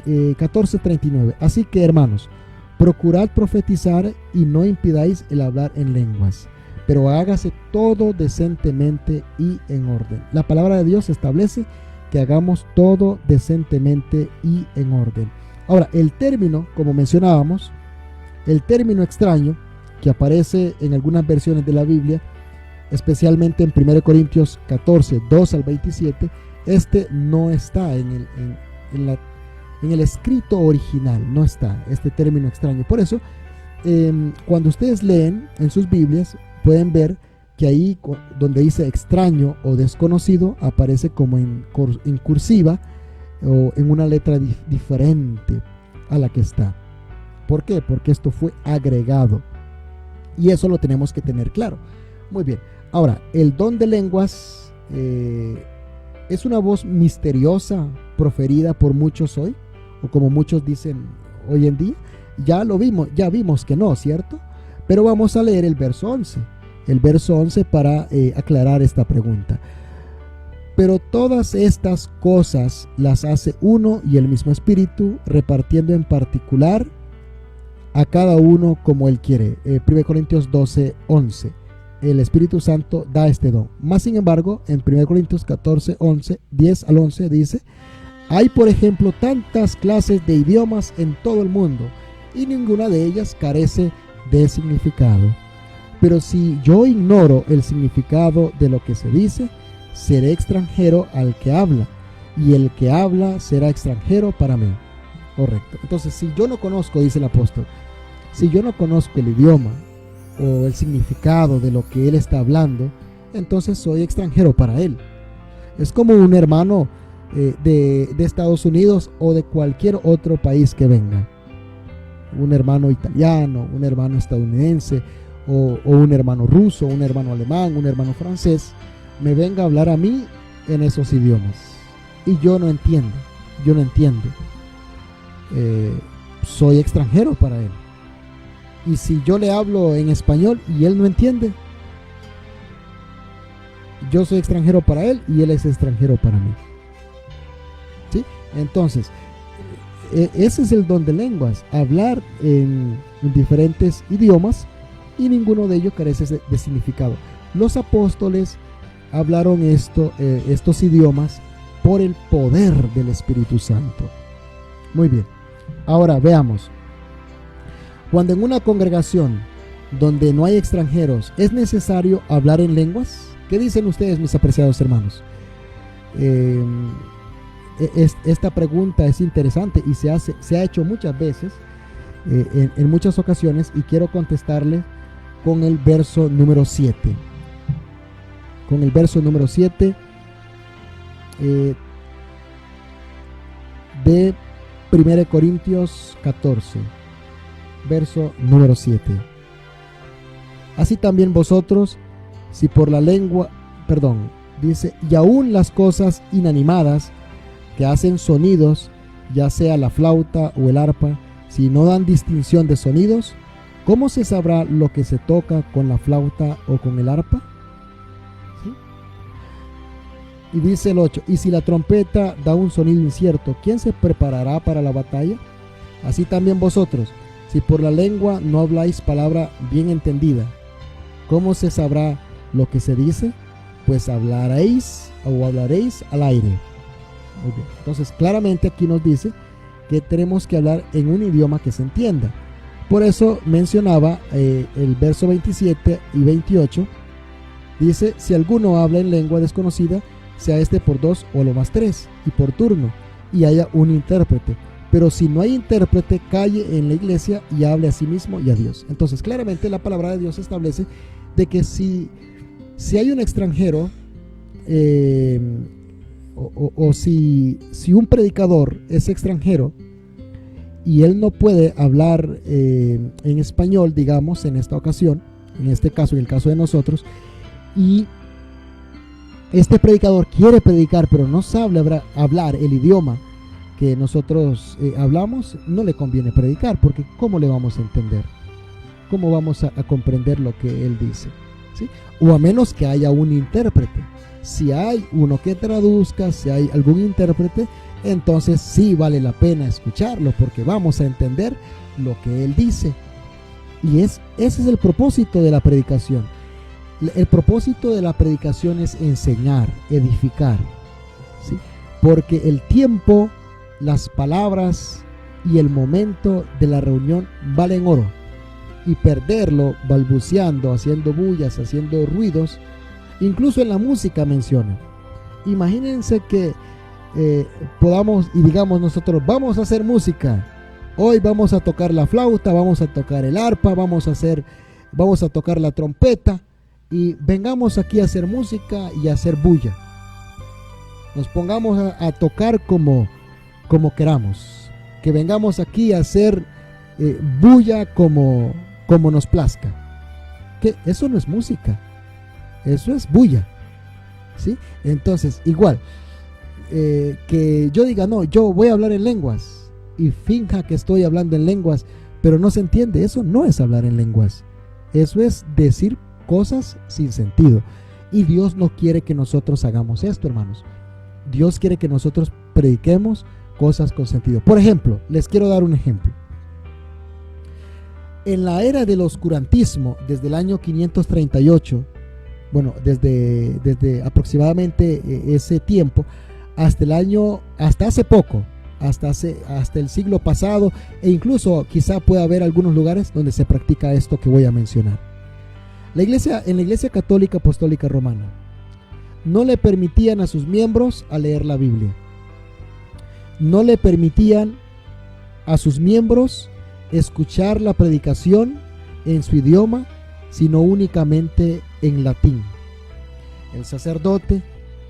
14:39. Así que, hermanos, procurad profetizar y no impidáis el hablar en lenguas, pero hágase todo decentemente y en orden. La palabra de Dios establece que hagamos todo decentemente y en orden. Ahora, el término, como mencionábamos, el término extraño que aparece en algunas versiones de la Biblia, especialmente en 1 Corintios 14, 2 al 27, este no está en el escrito original, no está este término extraño. Por eso, cuando ustedes leen en sus Biblias, pueden ver que ahí donde dice extraño o desconocido, aparece como en cursiva o en una letra diferente a la que está. ¿Por qué? Porque esto fue agregado, y eso lo tenemos que tener claro. Muy bien. Ahora, el don de lenguas es una voz misteriosa proferida por muchos hoy, o como muchos dicen hoy en día. Ya vimos que no, ¿cierto? Pero vamos a leer el verso 11. El verso 11 para aclarar esta pregunta. Pero todas estas cosas las hace uno y el mismo Espíritu, repartiendo en particular a cada uno como Él quiere. 1 Corintios 12, 11. El Espíritu Santo da este don. Más sin embargo, en 1 Corintios 14, 11, 10 al 11 dice: hay, por ejemplo, tantas clases de idiomas en todo el mundo, y ninguna de ellas carece de significado. Pero si yo ignoro el significado de lo que se dice, seré extranjero al que habla, y el que habla será extranjero para mí. Correcto. Entonces, si yo no conozco, dice el apóstol, si yo no conozco el idioma o el significado de lo que él está hablando, entonces soy extranjero para él. Es como un hermano de Estados Unidos o de cualquier otro país que venga. Un hermano italiano, un hermano estadounidense, o un hermano ruso, un hermano alemán, un hermano francés, me venga a hablar a mí en esos idiomas, y yo no entiendo. Soy extranjero para él. Y si yo le hablo en español y él no entiende, yo soy extranjero para él y él es extranjero para mí. ¿Sí? Entonces, ese es el don de lenguas, hablar en diferentes idiomas, y ninguno de ellos carece de significado. Los apóstoles hablaron estos idiomas por el poder del Espíritu Santo. Muy bien, ahora veamos. Cuando en una congregación donde no hay extranjeros es necesario hablar en lenguas, ¿qué dicen ustedes, mis apreciados hermanos? Esta pregunta es interesante y se ha hecho muchas veces, en muchas ocasiones, y quiero contestarle con el verso número 7. Con el verso número 7 de 1 Corintios 14, verso número 7. Así también vosotros, si por la lengua, dice, y aún las cosas inanimadas que hacen sonidos, ya sea la flauta o el arpa, si no dan distinción de sonidos, ¿cómo se sabrá lo que se toca con la flauta o con el arpa? ¿Sí? Y dice el 8, y si la trompeta da un sonido incierto, ¿quién se preparará para la batalla? Así también vosotros, si por la lengua no habláis palabra bien entendida, ¿cómo se sabrá lo que se dice? Pues hablaréis al aire. Muy bien. Entonces claramente aquí nos dice que tenemos que hablar en un idioma que se entienda. Por eso mencionaba el verso 27 y 28. Dice, si alguno habla en lengua desconocida, sea este por 2 o lo más 3, y por turno, y haya un intérprete. Pero si no hay intérprete, calle en la iglesia y hable a sí mismo y a Dios. Entonces claramente la palabra de Dios establece de que si hay un extranjero, si un predicador es extranjero y él no puede hablar en español, digamos, en esta ocasión, en este caso, en el caso de nosotros, y este predicador quiere predicar pero no sabe hablar el idioma que nosotros hablamos, no le conviene predicar, porque ¿cómo le vamos a entender? ¿Cómo vamos a comprender lo que él dice? ¿Sí? O a menos que haya un intérprete. Si hay uno que traduzca, si hay algún intérprete, entonces sí vale la pena escucharlo, porque vamos a entender lo que él dice. Y ese es el propósito de la predicación. El propósito de la predicación es enseñar, edificar, ¿sí? Porque el tiempo, las palabras y el momento de la reunión valen oro, y perderlo balbuceando, haciendo bullas, haciendo ruidos, incluso en la música menciona. Imagínense que podamos y digamos nosotros, vamos a hacer música, hoy vamos a tocar la flauta, vamos a tocar el arpa, vamos a tocar la trompeta, y vengamos aquí a hacer música y a hacer bulla. Nos pongamos a tocar como queramos, que vengamos aquí a hacer bulla como nos plazca. Que eso no es música, eso es bulla, ¿sí? Entonces igual que yo diga, no, yo voy a hablar en lenguas y finja que estoy hablando en lenguas, pero no se entiende, eso no es hablar en lenguas, eso es decir cosas sin sentido. Y Dios no quiere que nosotros hagamos esto, hermanos. Dios quiere que nosotros prediquemos cosas con sentido. Por ejemplo, les quiero dar un ejemplo. En la era del oscurantismo, desde el año 538, bueno, desde aproximadamente ese tiempo, hasta hace poco, hasta el siglo pasado, e incluso quizá pueda haber algunos lugares donde se practica esto que voy a mencionar. En la Iglesia Católica Apostólica Romana no le permitían a sus miembros a leer la Biblia. No le permitían a sus miembros escuchar la predicación en su idioma, sino únicamente en latín. El sacerdote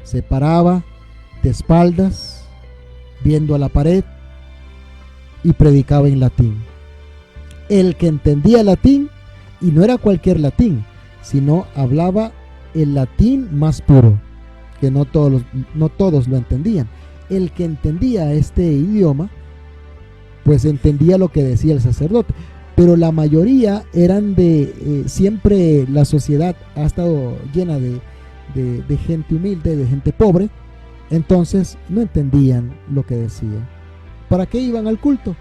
se paraba de espaldas, viendo a la pared, y predicaba en latín. El que entendía latín, y no era cualquier latín, sino hablaba el latín más puro, que no todos lo entendían. El que entendía este idioma, pues entendía lo que decía el sacerdote, pero la mayoría eran siempre la sociedad ha estado llena de gente humilde, de gente pobre. Entonces no entendían lo que decía. ¿Para qué iban al culto?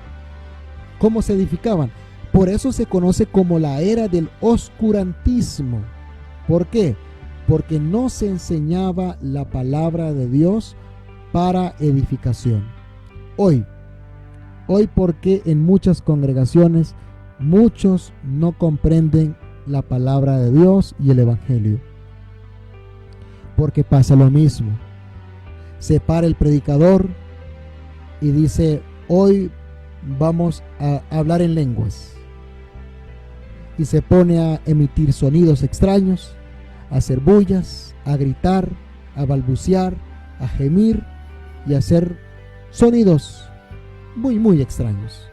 ¿Cómo se edificaban? Por eso se conoce como la era del oscurantismo. ¿Por qué? Porque no se enseñaba la palabra de Dios para edificación. Hoy, porque en muchas congregaciones muchos no comprenden la palabra de Dios y el evangelio. Porque pasa lo mismo. Se para el predicador y dice: hoy vamos a hablar en lenguas. Y se pone a emitir sonidos extraños, a hacer bullas, a gritar, a balbucear, a gemir y a hacer sonidos muy, muy extraños.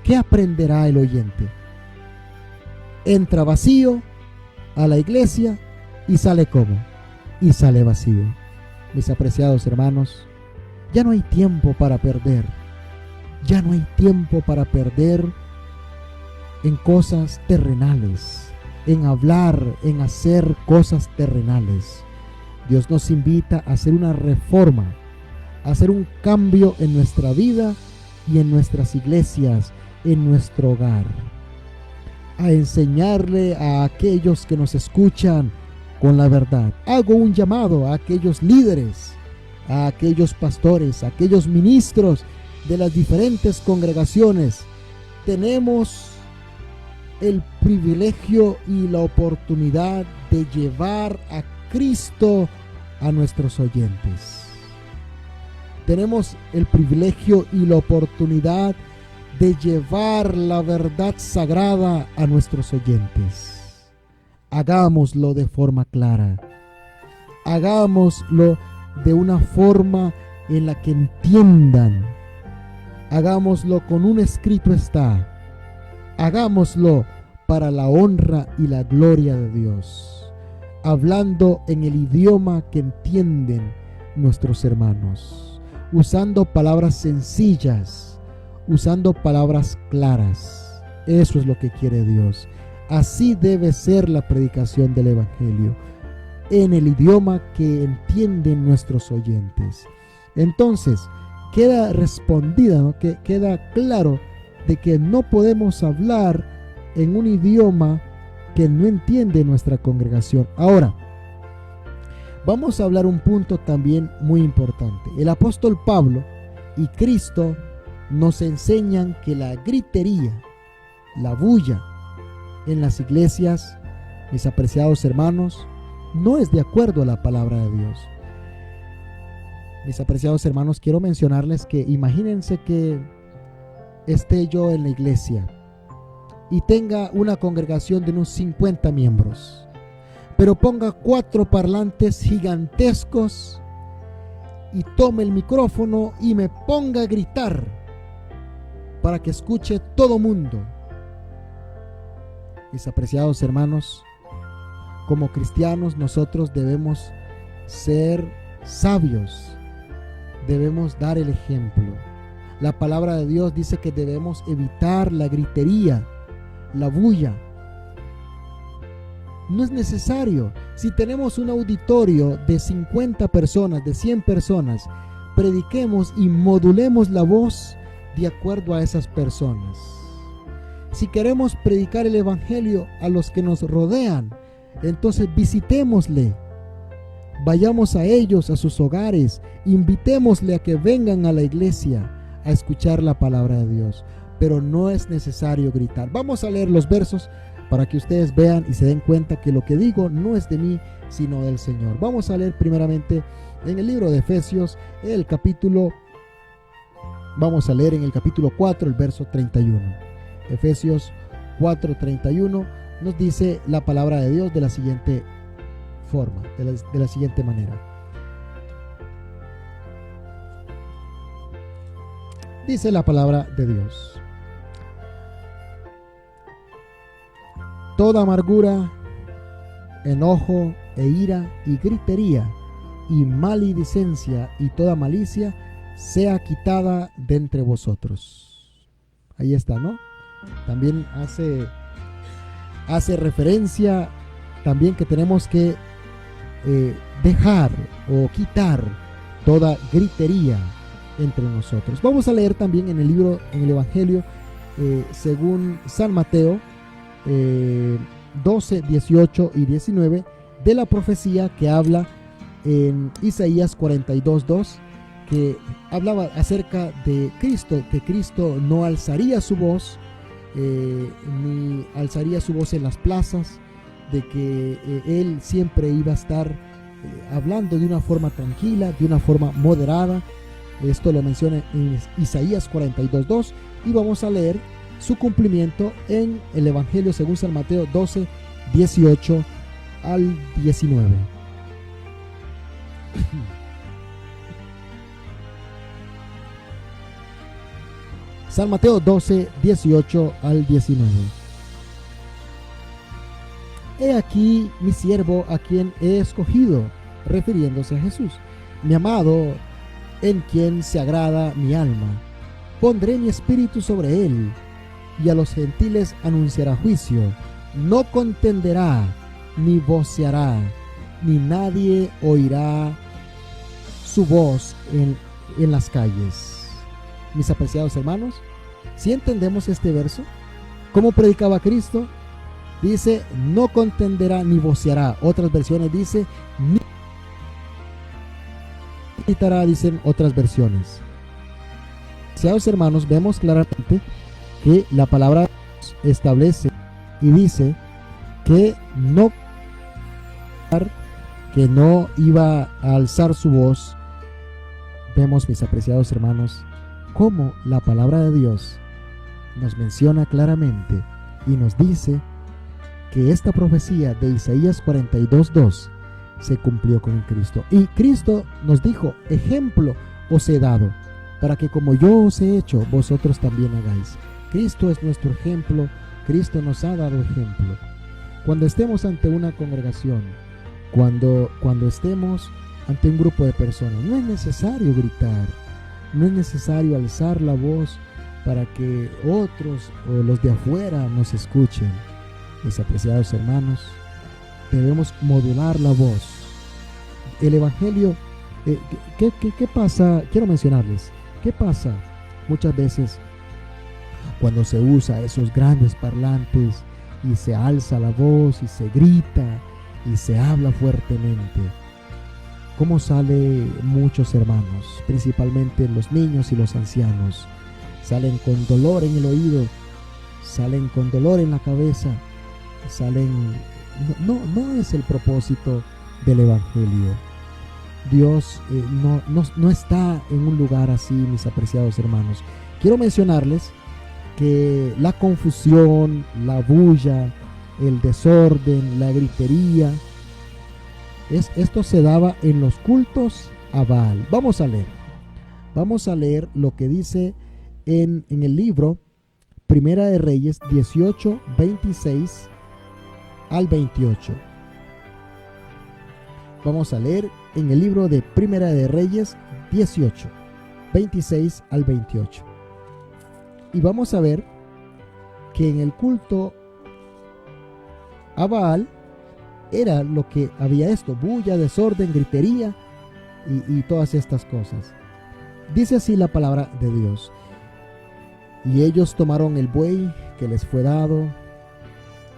¿Qué aprenderá el oyente? Entra vacío a la iglesia y sale como, y sale vacío. Mis apreciados hermanos, ya no hay tiempo para perder. Ya no hay tiempo para perder en cosas terrenales, en hablar, en hacer cosas terrenales. Dios nos invita a hacer una reforma, a hacer un cambio en nuestra vida y en nuestras iglesias, en nuestro hogar, a enseñarle a aquellos que nos escuchan con la verdad. Hago un llamado a aquellos líderes, a aquellos pastores, a aquellos ministros de las diferentes congregaciones. Tenemos el privilegio y la oportunidad de llevar a Cristo a nuestros oyentes. Tenemos el privilegio y la oportunidad de llevar la verdad sagrada a nuestros oyentes. Hagámoslo de forma clara. Hagámoslo de una forma en la que entiendan. Hagámoslo con un escrito está. Hagámoslo para la honra y la gloria de Dios, hablando en el idioma que entienden nuestros hermanos, usando palabras sencillas, usando palabras claras. Eso es lo que quiere Dios. Así debe ser la predicación del evangelio, en el idioma que entienden nuestros oyentes. Entonces, queda respondida, ¿no? Que queda claro de que no podemos hablar en un idioma que no entiende nuestra congregación. Ahora, vamos a hablar un punto también muy importante. El apóstol Pablo y Cristo nos enseñan que la gritería, la bulla en las iglesias, mis apreciados hermanos, no es de acuerdo a la palabra de Dios. Mis apreciados hermanos, quiero mencionarles que imagínense que esté yo en la iglesia y tenga una congregación de unos 50 miembros, pero ponga 4 parlantes gigantescos y tome el micrófono y me ponga a gritar para que escuche todo mundo. Mis apreciados hermanos, como cristianos nosotros debemos ser sabios, debemos dar el ejemplo. La palabra de Dios dice que debemos evitar la gritería, la bulla. No es necesario. Si tenemos un auditorio de 50 personas, de 100 personas, prediquemos y modulemos la voz de acuerdo a esas personas. Si queremos predicar el evangelio a los que nos rodean, entonces visitémosle. Vayamos a ellos, a sus hogares, invitémosle a que vengan a la iglesia a escuchar la palabra de Dios, pero no es necesario gritar. Vamos a leer los versos para que ustedes vean y se den cuenta que lo que digo no es de mí, sino del Señor. Vamos a leer primeramente en el libro de Efesios, vamos a leer en el capítulo 4, el verso 31. Efesios 4:31 nos dice la palabra de Dios de la siguiente forma, de la siguiente manera. Dice la palabra de Dios: toda amargura, enojo e ira y gritería y maledicencia y toda malicia sea quitada de entre vosotros. Ahí está, ¿no? También hace referencia también que tenemos que dejar o quitar toda gritería entre nosotros. Vamos a leer también en el Evangelio según San Mateo 12, 18 y 19 de la profecía que habla en Isaías 42:2, que hablaba acerca de Cristo, que Cristo no alzaría su voz, ni alzaría su voz en las plazas, de que Él siempre iba a estar hablando de una forma tranquila, de una forma moderada. Esto lo menciona en Isaías 42:2 y vamos a leer su cumplimiento en el Evangelio según San Mateo 12, 18 al 19. San Mateo 12, 18 al 19. He aquí mi siervo a quien he escogido, refiriéndose a Jesús, mi amado, en quien se agrada mi alma. Pondré mi espíritu sobre él, y a los gentiles anunciará juicio. No contenderá, ni voceará, ni nadie oirá su voz en las calles. Mis apreciados hermanos, si entendemos este verso, ¿cómo predicaba Cristo? Dice, no contenderá ni voceará. Otras versiones dice, ni gritará, dicen otras versiones. Apreciados hermanos, vemos claramente que la palabra establece y dice que no iba a alzar su voz. Vemos, mis apreciados hermanos, cómo la palabra de Dios nos menciona claramente y nos dice que esta profecía de Isaías 42:2 se cumplió con Cristo. Y Cristo nos dijo, ejemplo os he dado, para que como yo os he hecho, vosotros también hagáis. Cristo es nuestro ejemplo, Cristo nos ha dado ejemplo. Cuando estemos ante una congregación, cuando estemos ante un grupo de personas, no es necesario gritar, no es necesario alzar la voz para que otros o los de afuera nos escuchen. Mis apreciados hermanos, debemos modular la voz. El Evangelio, ¿qué pasa? Quiero mencionarles, ¿qué pasa muchas veces cuando se usa esos grandes parlantes y se alza la voz y se grita y se habla fuertemente? ¿Cómo sale muchos hermanos, principalmente los niños y los ancianos? Salen con dolor en el oído, salen con dolor en la cabeza, no es el propósito del Evangelio. Dios no está en un lugar así, mis apreciados hermanos. Quiero mencionarles que la confusión, la bulla, el desorden, la gritería, esto se daba en los cultos a Baal. Vamos a leer lo que dice en el libro Primera de Reyes 18, 26 al 28. Vamos a leer en el libro de Primera de Reyes 18, 26 al 28. Y vamos a ver que en el culto a Baal era lo que había esto, bulla, desorden, gritería y todas estas cosas. Dice así la palabra de Dios. Y ellos tomaron el buey que les fue dado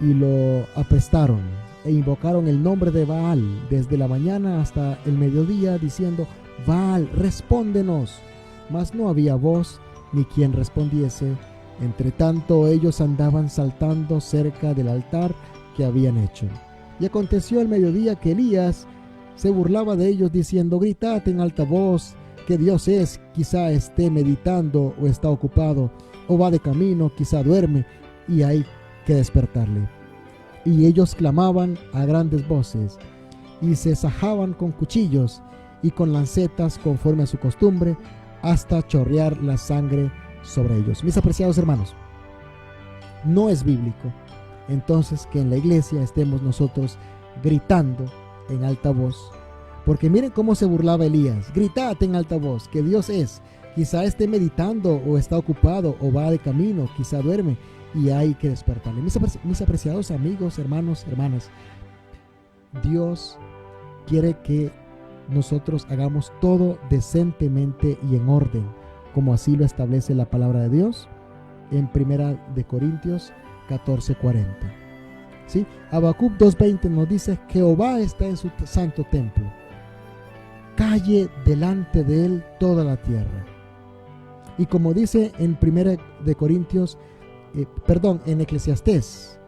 y lo aprestaron e invocaron el nombre de Baal desde la mañana hasta el mediodía, diciendo: Baal, respóndenos. Mas no había voz ni quien respondiese. Entre tanto ellos andaban saltando cerca del altar que habían hecho. Y aconteció al mediodía que Elías se burlaba de ellos diciendo: gritad en alta voz que Dios es, quizá esté meditando o está ocupado, o va de camino, quizá duerme, y hay que despertarle. Y ellos clamaban a grandes voces, y se sajaban con cuchillos y con lancetas conforme a su costumbre, hasta chorrear la sangre sobre ellos. Mis apreciados hermanos, no es bíblico entonces que en la iglesia estemos nosotros gritando en alta voz, porque miren cómo se burlaba Elías: gritad en alta voz que Dios es, quizá esté meditando o está ocupado o va de camino, quizá duerme, y hay que despertarle. Mis apreciados amigos, hermanos, hermanas, Dios quiere que nosotros hagamos todo decentemente y en orden, como así lo establece la palabra de Dios en 1 de Corintios 14:40. ¿Sí? Habacuc 2:20 nos dice: Jehová está en su santo templo, calle delante de él toda la tierra. Y como dice en 1 de Corintios, en Eclesiastés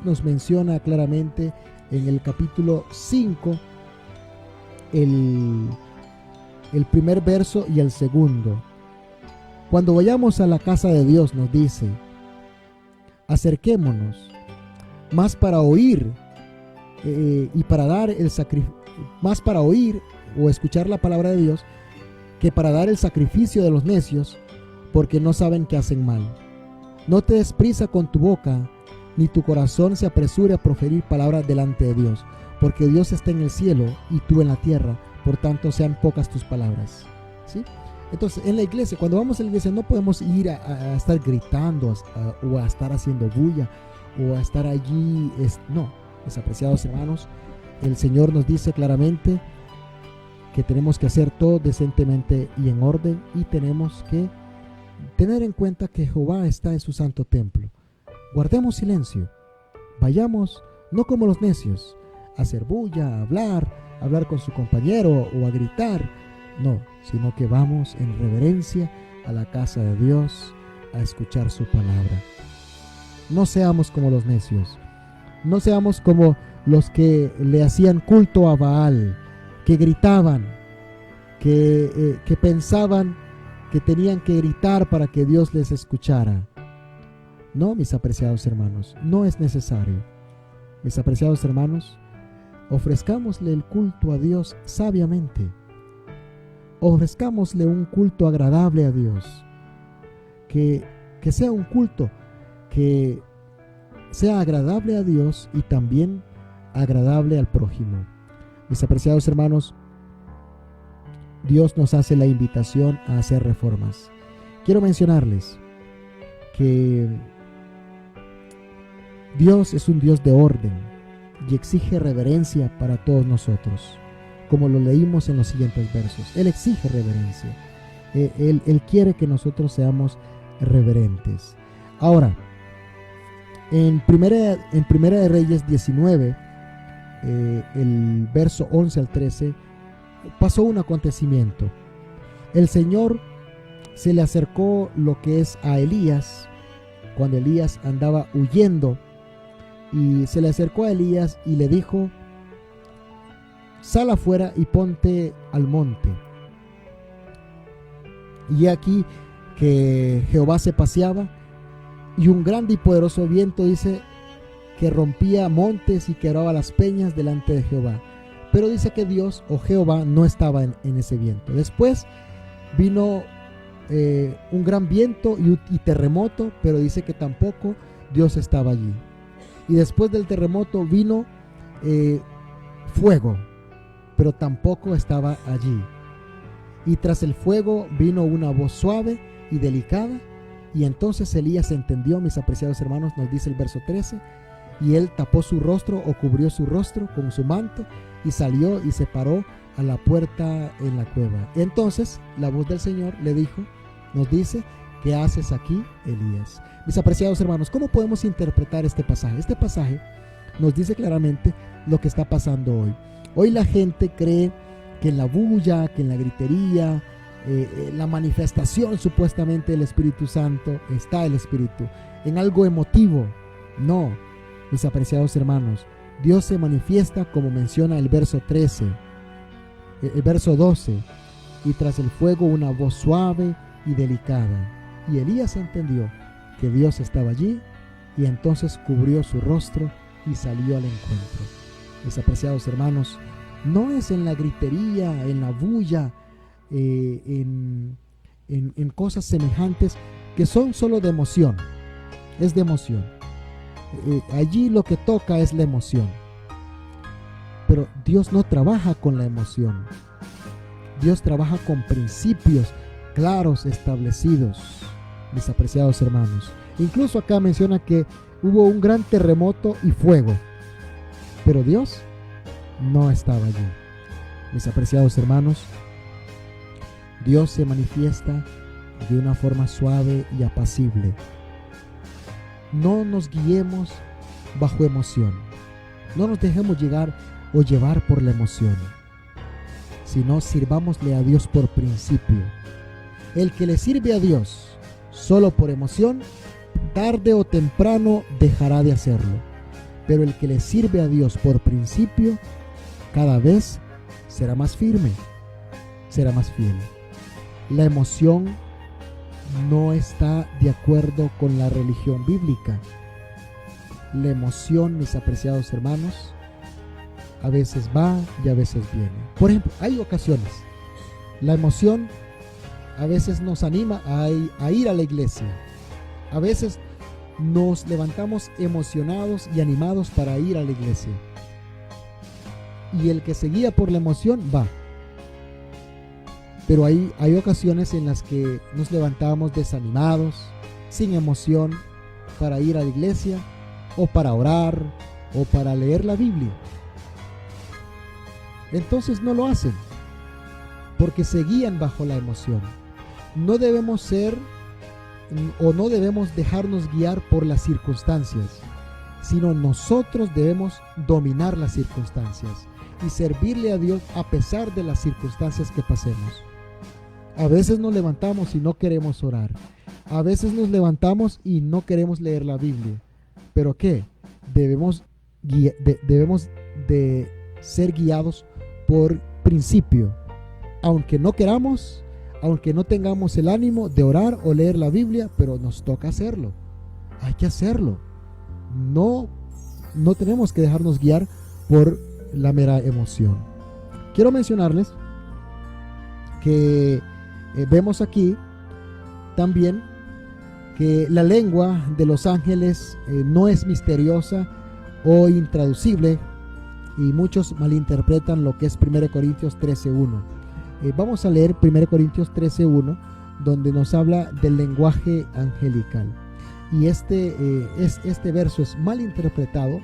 nos menciona claramente en el capítulo 5 el primer verso y el segundo. Cuando vayamos a la casa de Dios, nos dice: acerquémonos más para oír y para dar el sacrificio, más para oír o escuchar la palabra de Dios, que para dar el sacrificio de los necios, porque no saben que hacen mal. No te des prisa con tu boca, ni tu corazón se apresure a proferir palabras delante de Dios, porque Dios está en el cielo y tú en la tierra, por tanto sean pocas tus palabras. ¿Sí? Entonces, en la iglesia, cuando vamos a la iglesia, no podemos ir a estar gritando o a estar haciendo bulla o a estar allí. No, mis apreciados hermanos, el Señor nos dice claramente que tenemos que hacer todo decentemente y en orden, y tenemos que tener en cuenta que Jehová está en su santo templo. Guardemos silencio, vayamos no como los necios, a hacer bulla, a hablar con su compañero o a gritar, no, sino que vamos en reverencia a la casa de Dios a escuchar su palabra. No seamos como los necios, no seamos como los que le hacían culto a Baal, que gritaban, que pensaban que tenían que gritar para que Dios les escuchara. No, mis apreciados hermanos, no es necesario. Mis apreciados hermanos, ofrezcámosle el culto a Dios sabiamente. Ofrezcámosle un culto agradable a Dios. Que sea un culto que sea agradable a Dios y también agradable al prójimo. Mis apreciados hermanos, Dios nos hace la invitación a hacer reformas. Quiero mencionarles que Dios es un Dios de orden y exige reverencia para todos nosotros, como lo leímos en los siguientes versos. Él exige reverencia. Él quiere que nosotros seamos reverentes. Ahora, en Primera de Reyes 19, el verso 11 al 13, pasó un acontecimiento. El Señor se le acercó lo que es a Elías, cuando Elías andaba huyendo, y se le acercó a Elías y le dijo: sal afuera y ponte al monte. Y aquí que Jehová se paseaba, y un grande y poderoso viento, dice, que rompía montes y quebraba las peñas delante de Jehová. Pero dice que Dios o Jehová no estaba en ese viento. Después vino un gran viento y terremoto, pero dice que tampoco Dios estaba allí. Y después del terremoto vino fuego, pero tampoco estaba allí. Y tras el fuego vino una voz suave y delicada, y entonces Elías entendió, mis apreciados hermanos, nos dice el verso 13, y él tapó su rostro o cubrió su rostro con su manto y salió y se paró a la puerta en la cueva. Entonces la voz del Señor le dijo, nos dice: ¿qué haces aquí, Elías? Mis apreciados hermanos, ¿cómo podemos interpretar este pasaje? Este pasaje nos dice claramente lo que está pasando hoy. Hoy la gente cree que en la bulla, que en la gritería, la manifestación supuestamente del Espíritu Santo está el Espíritu. En algo emotivo. No, mis apreciados hermanos, Dios se manifiesta como menciona el verso 13, el verso 12, y tras el fuego una voz suave y delicada. Y Elías entendió que Dios estaba allí, y entonces cubrió su rostro y salió al encuentro. Mis apreciados hermanos, no es en la gritería, en la bulla, en cosas semejantes que son solo de emoción. Es de emoción. Allí lo que toca es la emoción. Pero Dios no trabaja con la emoción. Dios trabaja con principios claros, establecidos, mis apreciados hermanos. Incluso acá menciona que hubo un gran terremoto y fuego. Pero Dios no estaba allí. Mis apreciados hermanos, Dios se manifiesta de una forma suave y apacible. No nos guiemos bajo emoción. No nos dejemos llegar o llevar por la emoción, sino sirvámosle a Dios por principio. El que le sirve a Dios solo por emoción, tarde o temprano dejará de hacerlo. Pero el que le sirve a Dios por principio, cada vez será más firme, será más fiel. La emoción no está de acuerdo con la religión bíblica. La emoción, mis apreciados hermanos, a veces va y a veces viene. Por ejemplo, hay ocasiones, la emoción a veces nos anima a ir a la iglesia. A veces nos levantamos emocionados y animados para ir a la iglesia. Y el que se guía por la emoción va. Pero hay ocasiones en las que nos levantamos desanimados, sin emoción, para ir a la iglesia, o para orar, o para leer la Biblia. Entonces no lo hacen, porque se guían bajo la emoción. No debemos ser o no debemos dejarnos guiar por las circunstancias, sino nosotros debemos dominar las circunstancias y servirle a Dios a pesar de las circunstancias que pasemos. A veces nos levantamos y no queremos orar. A veces nos levantamos y no queremos leer la Biblia. ¿Pero qué? Debemos de ser guiados por principio. Aunque no queramos, aunque no tengamos el ánimo de orar o leer la Biblia, pero nos toca hacerlo. Hay que hacerlo. No tenemos que dejarnos guiar por la mera emoción. Quiero mencionarles que vemos aquí también que la lengua de los ángeles no es misteriosa o intraducible, y muchos malinterpretan lo que es 1 Corintios 13:1. Vamos a leer 1 Corintios 13:1, donde nos habla del lenguaje angelical. Y este verso es malinterpretado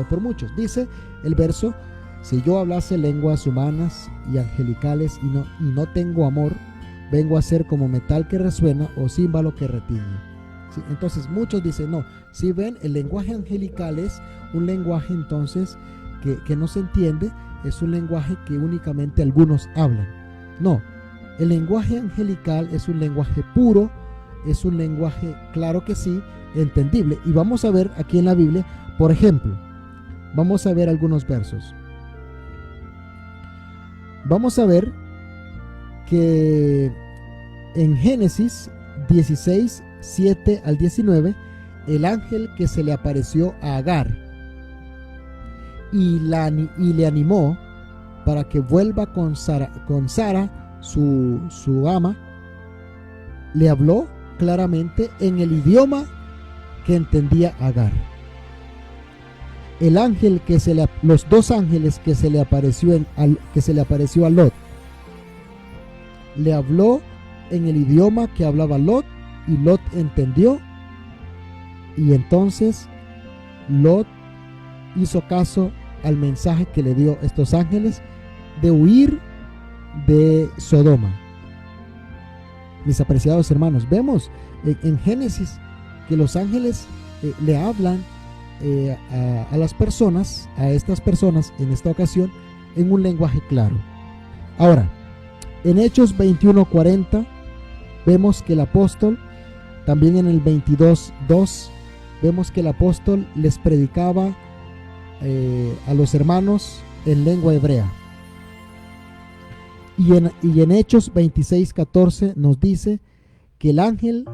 por muchos. Dice el verso: si yo hablase lenguas humanas y angelicales y no tengo amor, vengo a ser como metal que resuena o címbalo que retiñe. ¿Sí? Entonces muchos dicen, no, si ven, el lenguaje angelical es un lenguaje entonces que no se entiende, es un lenguaje que únicamente algunos hablan. No, el lenguaje angelical es un lenguaje puro, es un lenguaje, claro que sí, entendible. Y vamos a ver aquí en la Biblia, por ejemplo, vamos a ver algunos versos. Vamos a ver que en Génesis 16, 7 al 19, el ángel que se le apareció a Agar y le animó para que vuelva con Sara, su ama, le habló claramente en el idioma que entendía Agar. Los dos ángeles que se le apareció a Lot, le habló en el idioma que hablaba Lot, y Lot entendió, y entonces Lot hizo caso al mensaje que le dio estos ángeles de huir de Sodoma. Mis apreciados hermanos, vemos en Génesis que los ángeles le hablan a las personas, a estas personas en esta ocasión, en un lenguaje claro. Ahora, en Hechos 21:40 vemos que el apóstol, también en el 22:2, vemos que el apóstol les predicaba a los hermanos en lengua hebrea. Y en Hechos 26:14 nos dice que el ángel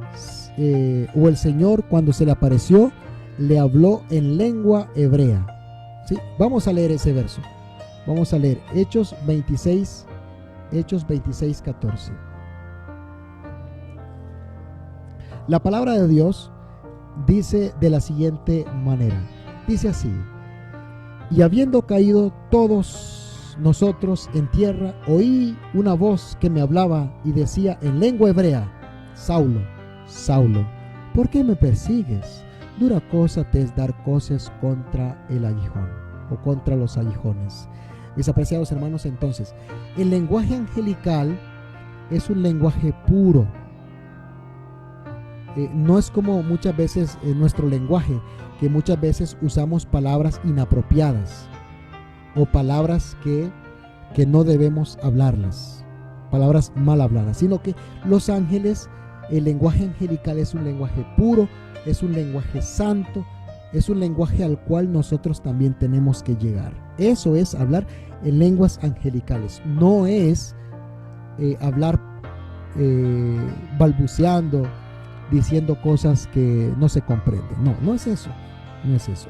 o el Señor, cuando se le apareció, le habló en lengua hebrea. ¿Sí? Vamos a leer ese verso. Vamos a leer Hechos 26:14. La palabra de Dios dice de la siguiente manera. Dice así: y habiendo caído todos nosotros en tierra, oí una voz que me hablaba y decía en lengua hebrea: Saulo, Saulo, ¿por qué me persigues? dura cosa te es dar cosas contra el aguijón o contra los aguijones. Mis apreciados hermanos, entonces, el lenguaje angelical es un lenguaje puro. No es como muchas veces nuestro lenguaje, que muchas veces usamos palabras inapropiadas o palabras que no debemos hablarlas, palabras mal habladas, sino que los ángeles, el lenguaje angelical es un lenguaje puro, es un lenguaje santo, es un lenguaje al cual nosotros también tenemos que llegar. Eso es hablar en lenguas angelicales, no es hablar balbuceando, diciendo cosas que no se comprenden. No es eso, no es eso.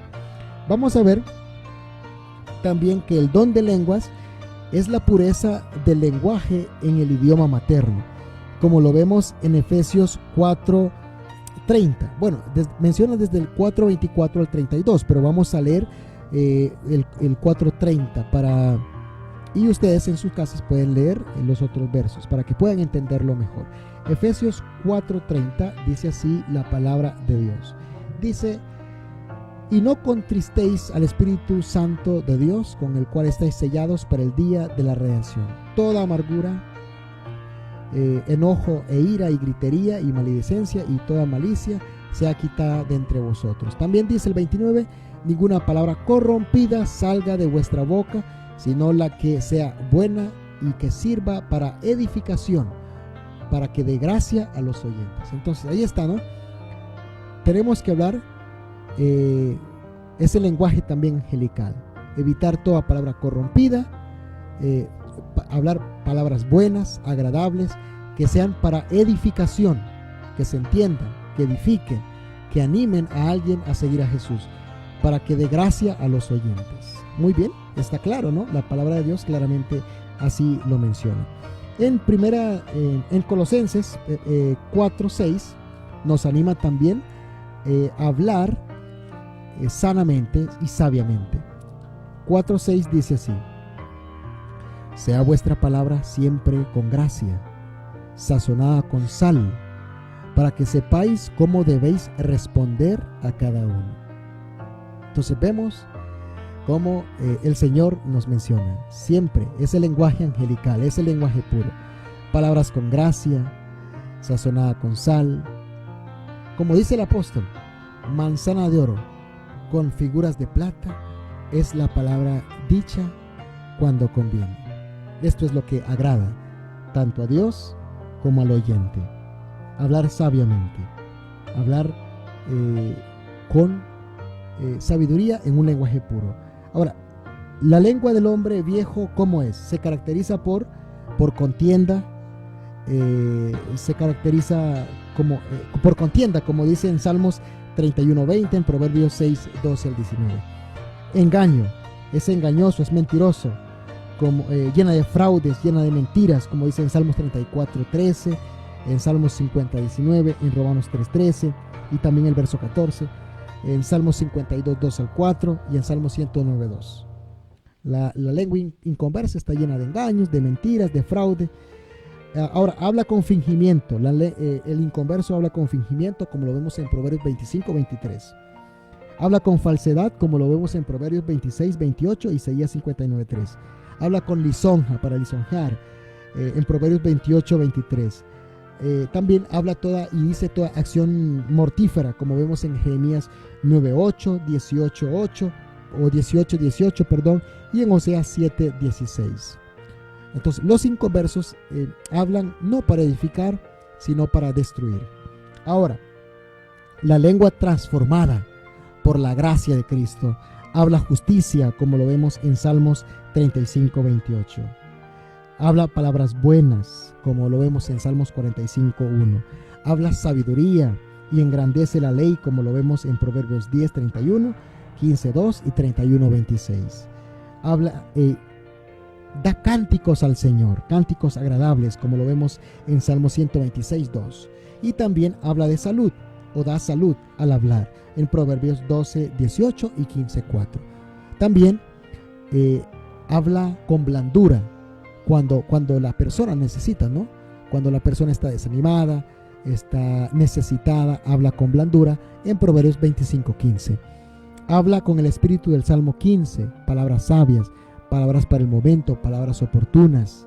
Vamos a ver también que el don de lenguas es la pureza del lenguaje en el idioma materno, como lo vemos en Efesios 4:30. Bueno, menciona desde el 4:24 al 32, pero vamos a leer el 4:30 y ustedes en sus casas pueden leer los otros versos para que puedan entenderlo mejor. Efesios 4:30 dice así la palabra de Dios. Dice: y no contristéis al Espíritu Santo de Dios, con el cual estáis sellados para el día de la redención. Toda amargura, enojo e ira y gritería y maledicencia y toda malicia sea quitada de entre vosotros. También dice el 29: ninguna palabra corrompida salga de vuestra boca, sino la que sea buena y que sirva para edificación, para que dé gracia a los oyentes. Entonces ahí está, ¿no? Tenemos que hablar ese lenguaje también angelical, evitar toda palabra corrompida, hablar palabras buenas, agradables, que sean para edificación, que se entiendan, que edifiquen, que animen a alguien a seguir a Jesús, para que dé gracia a los oyentes. Muy bien, está claro, ¿no? La palabra de Dios claramente así lo menciona. En Colosenses 4:6 nos anima también a hablar sanamente y sabiamente. 4:6 dice así: sea vuestra palabra siempre con gracia, sazonada con sal, para que sepáis cómo debéis responder a cada uno. Entonces vemos cómo el Señor nos menciona siempre ese lenguaje angelical, ese lenguaje puro, palabras con gracia, sazonada con sal, como dice el apóstol, manzana de oro con figuras de plata es la palabra dicha cuando conviene. Esto es lo que agrada tanto a Dios como al oyente. Hablar sabiamente, hablar con sabiduría en un lenguaje puro. Ahora, la lengua del hombre viejo, ¿cómo es? Se caracteriza por contienda, se caracteriza por contienda, como dice en Salmos 31:20, en Proverbios 6:12 al 19. Engaño, es engañoso, es mentiroso, llena de fraudes, llena de mentiras, como dice en Salmos 34:13, en Salmos 50:19, en Romanos 3:13 y también el verso 14, en Salmos 52:2 al 4 y en Salmos 109:2. La lengua inconversa está llena de engaños, de mentiras, de fraude. Ahora, habla con fingimiento. El inconverso habla con fingimiento, como lo vemos en Proverbios 25:23. Habla con falsedad, como lo vemos en Proverbios 26:28 y Isaías 59:3. Habla con lisonja, para lisonjear, en Proverbios 28:23. También habla dice toda acción mortífera, como vemos en Jeremías 9:8, 18:8 o 18:18, perdón, y en Oseas 7:16. Entonces, los inconversos hablan no para edificar, sino para destruir. Ahora, la lengua transformada por la gracia de Cristo habla justicia, como lo vemos en Salmos 35:28. Habla palabras buenas, como lo vemos en Salmos 45:1. Habla sabiduría y engrandece la ley, como lo vemos en Proverbios 10:31, 15:2 y 31:26. Habla da cánticos al Señor, cánticos agradables, como lo vemos en Salmo 126:2. Y también habla de salud, o da salud al hablar, en Proverbios 12:18 y 15:4. También habla con blandura cuando la persona necesita, ¿no? Cuando la persona está desanimada, está necesitada, habla con blandura en Proverbios 25:15. Habla con el espíritu del Salmo 15, palabras sabias, palabras para el momento, palabras oportunas,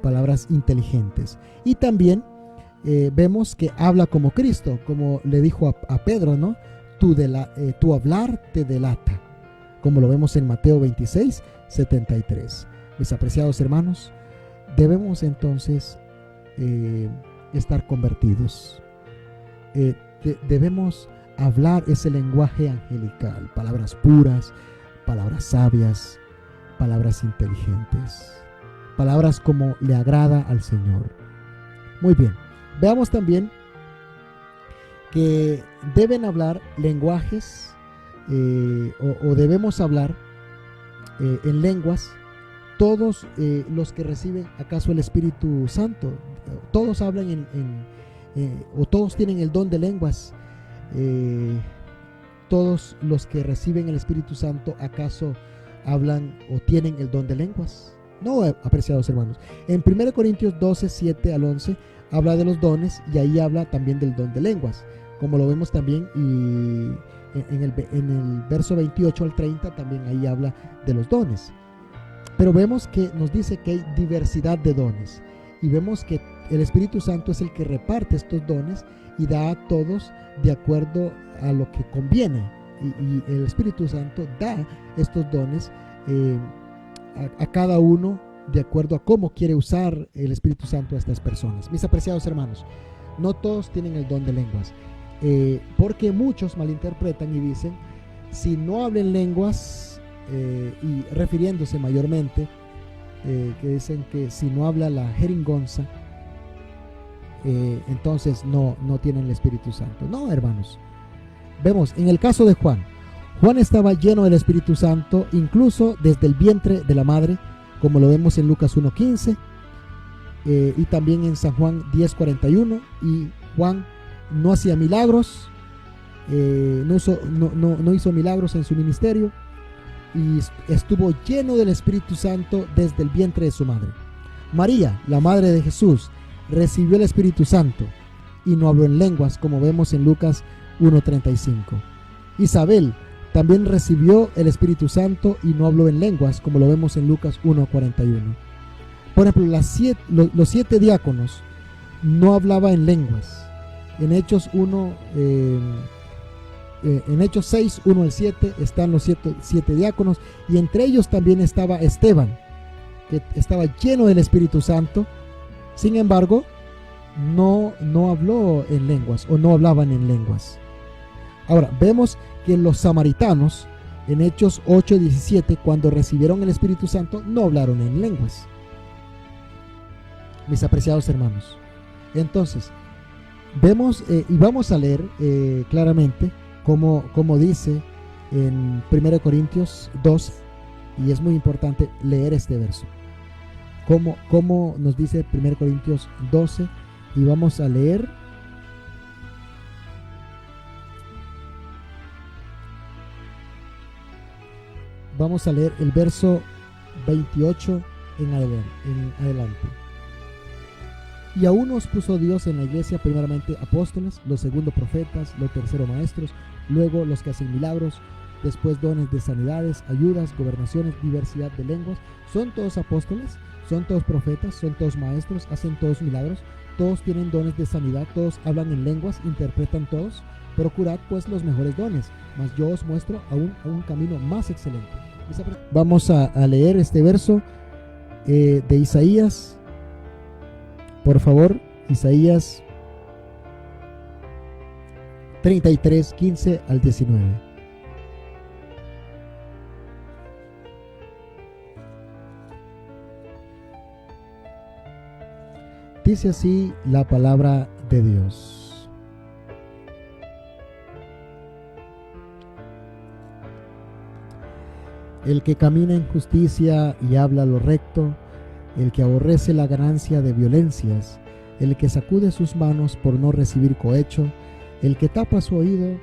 palabras inteligentes. Y también vemos que habla como Cristo, como le dijo a Pedro, ¿no? Tu hablar te delata, como lo vemos en Mateo 26:73. Mis apreciados hermanos, debemos entonces estar convertidos. Debemos hablar ese lenguaje angelical, palabras puras, palabras sabias, palabras inteligentes, palabras como le agrada al Señor. Muy bien, veamos también que deben hablar lenguajes o debemos hablar en lenguas todos los que reciben acaso el Espíritu Santo. Todos hablan o todos tienen el don de lenguas. Todos los que reciben el Espíritu Santo acaso hablan o tienen el don de lenguas. No, apreciados hermanos. En 1 Corintios 12:7-11 habla de los dones y ahí habla también del don de lenguas, como lo vemos también, y en el verso 28-30 también ahí habla de los dones. Pero vemos que nos dice que hay diversidad de dones y vemos que el Espíritu Santo es el que reparte estos dones y da a todos de acuerdo a lo que conviene, y el Espíritu Santo da estos dones a cada uno de acuerdo a cómo quiere usar el Espíritu Santo a estas personas. Mis apreciados hermanos, no todos tienen el don de lenguas, porque muchos malinterpretan y dicen, si no hablen lenguas, y refiriéndose mayormente, que dicen que si no habla la jeringonza, entonces no tienen el Espíritu Santo. No, hermanos. Vemos en el caso de Juan estaba lleno del Espíritu Santo incluso desde el vientre de la madre, como lo vemos en Lucas 1:15, y también en San Juan 10:41. Y Juan no hacía milagros, no hizo milagros en su ministerio, y estuvo lleno del Espíritu Santo desde el vientre de su madre. María, la madre de Jesús, recibió el Espíritu Santo y no habló en lenguas, como vemos en Lucas 1:35. Isabel también recibió el Espíritu Santo y no habló en lenguas, como lo vemos en Lucas 1:41. Por ejemplo, los 7 diáconos no hablaban en lenguas. En Hechos 6:1-7 están los 7 diáconos, y entre ellos también estaba Esteban, que estaba lleno del Espíritu Santo. Sin embargo, no habló en lenguas, o no hablaban en lenguas. Ahora, vemos que los samaritanos, en Hechos 8:17, cuando recibieron el Espíritu Santo, no hablaron en lenguas. Mis apreciados hermanos, entonces, vemos y vamos a leer claramente como dice en 1 Corintios 2, y es muy importante leer este verso. Como nos dice 1 Corintios 12, y vamos a leer el verso 28 en adelante. Y a unos puso Dios en la iglesia, primeramente apóstoles, los segundos profetas, los terceros maestros, luego los que hacen milagros, después dones de sanidades, ayudas, gobernaciones, diversidad de lenguas. ¿Son todos apóstoles? ¿Son todos profetas? ¿Son todos maestros? ¿Hacen todos milagros? ¿Todos tienen dones de sanidad? ¿Todos hablan en lenguas? ¿Interpretan todos? Procurad pues los mejores dones, mas yo os muestro a un camino más excelente. Vamos a leer este verso de Isaías. Por favor, Isaías 33:15-19. Dice así la palabra de Dios. El que camina en justicia y habla lo recto, el que aborrece la ganancia de violencias, el que sacude sus manos por no recibir cohecho, el que tapa su oído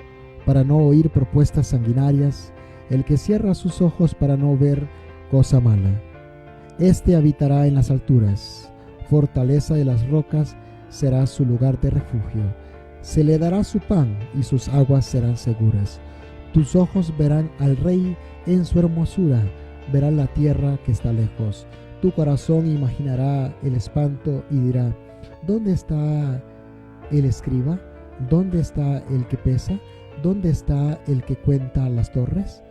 para no oír propuestas sanguinarias, el que cierra sus ojos para no ver cosa mala. Este habitará en las alturas, fortaleza de las rocas, será su lugar de refugio. Se le dará su pan y sus aguas serán seguras. Tus ojos verán al Rey en su hermosura, verán la tierra que está lejos. Tu corazón imaginará el espanto y dirá: ¿dónde está el escriba? ¿Dónde está el que pesa? ¿Dónde está el que cuenta las torres?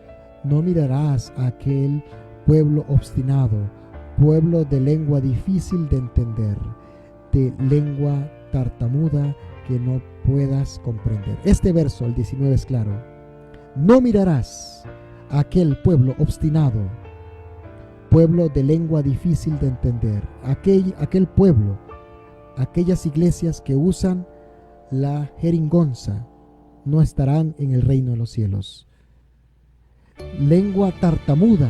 No mirarás a aquel pueblo obstinado, pueblo de lengua difícil de entender, de lengua tartamuda que no puedas comprender. Este verso, el 19, es claro. No mirarás a aquel pueblo obstinado, pueblo de lengua difícil de entender, aquel pueblo, aquellas iglesias que usan la jerigonza, no estarán en el reino de los cielos. Lengua tartamuda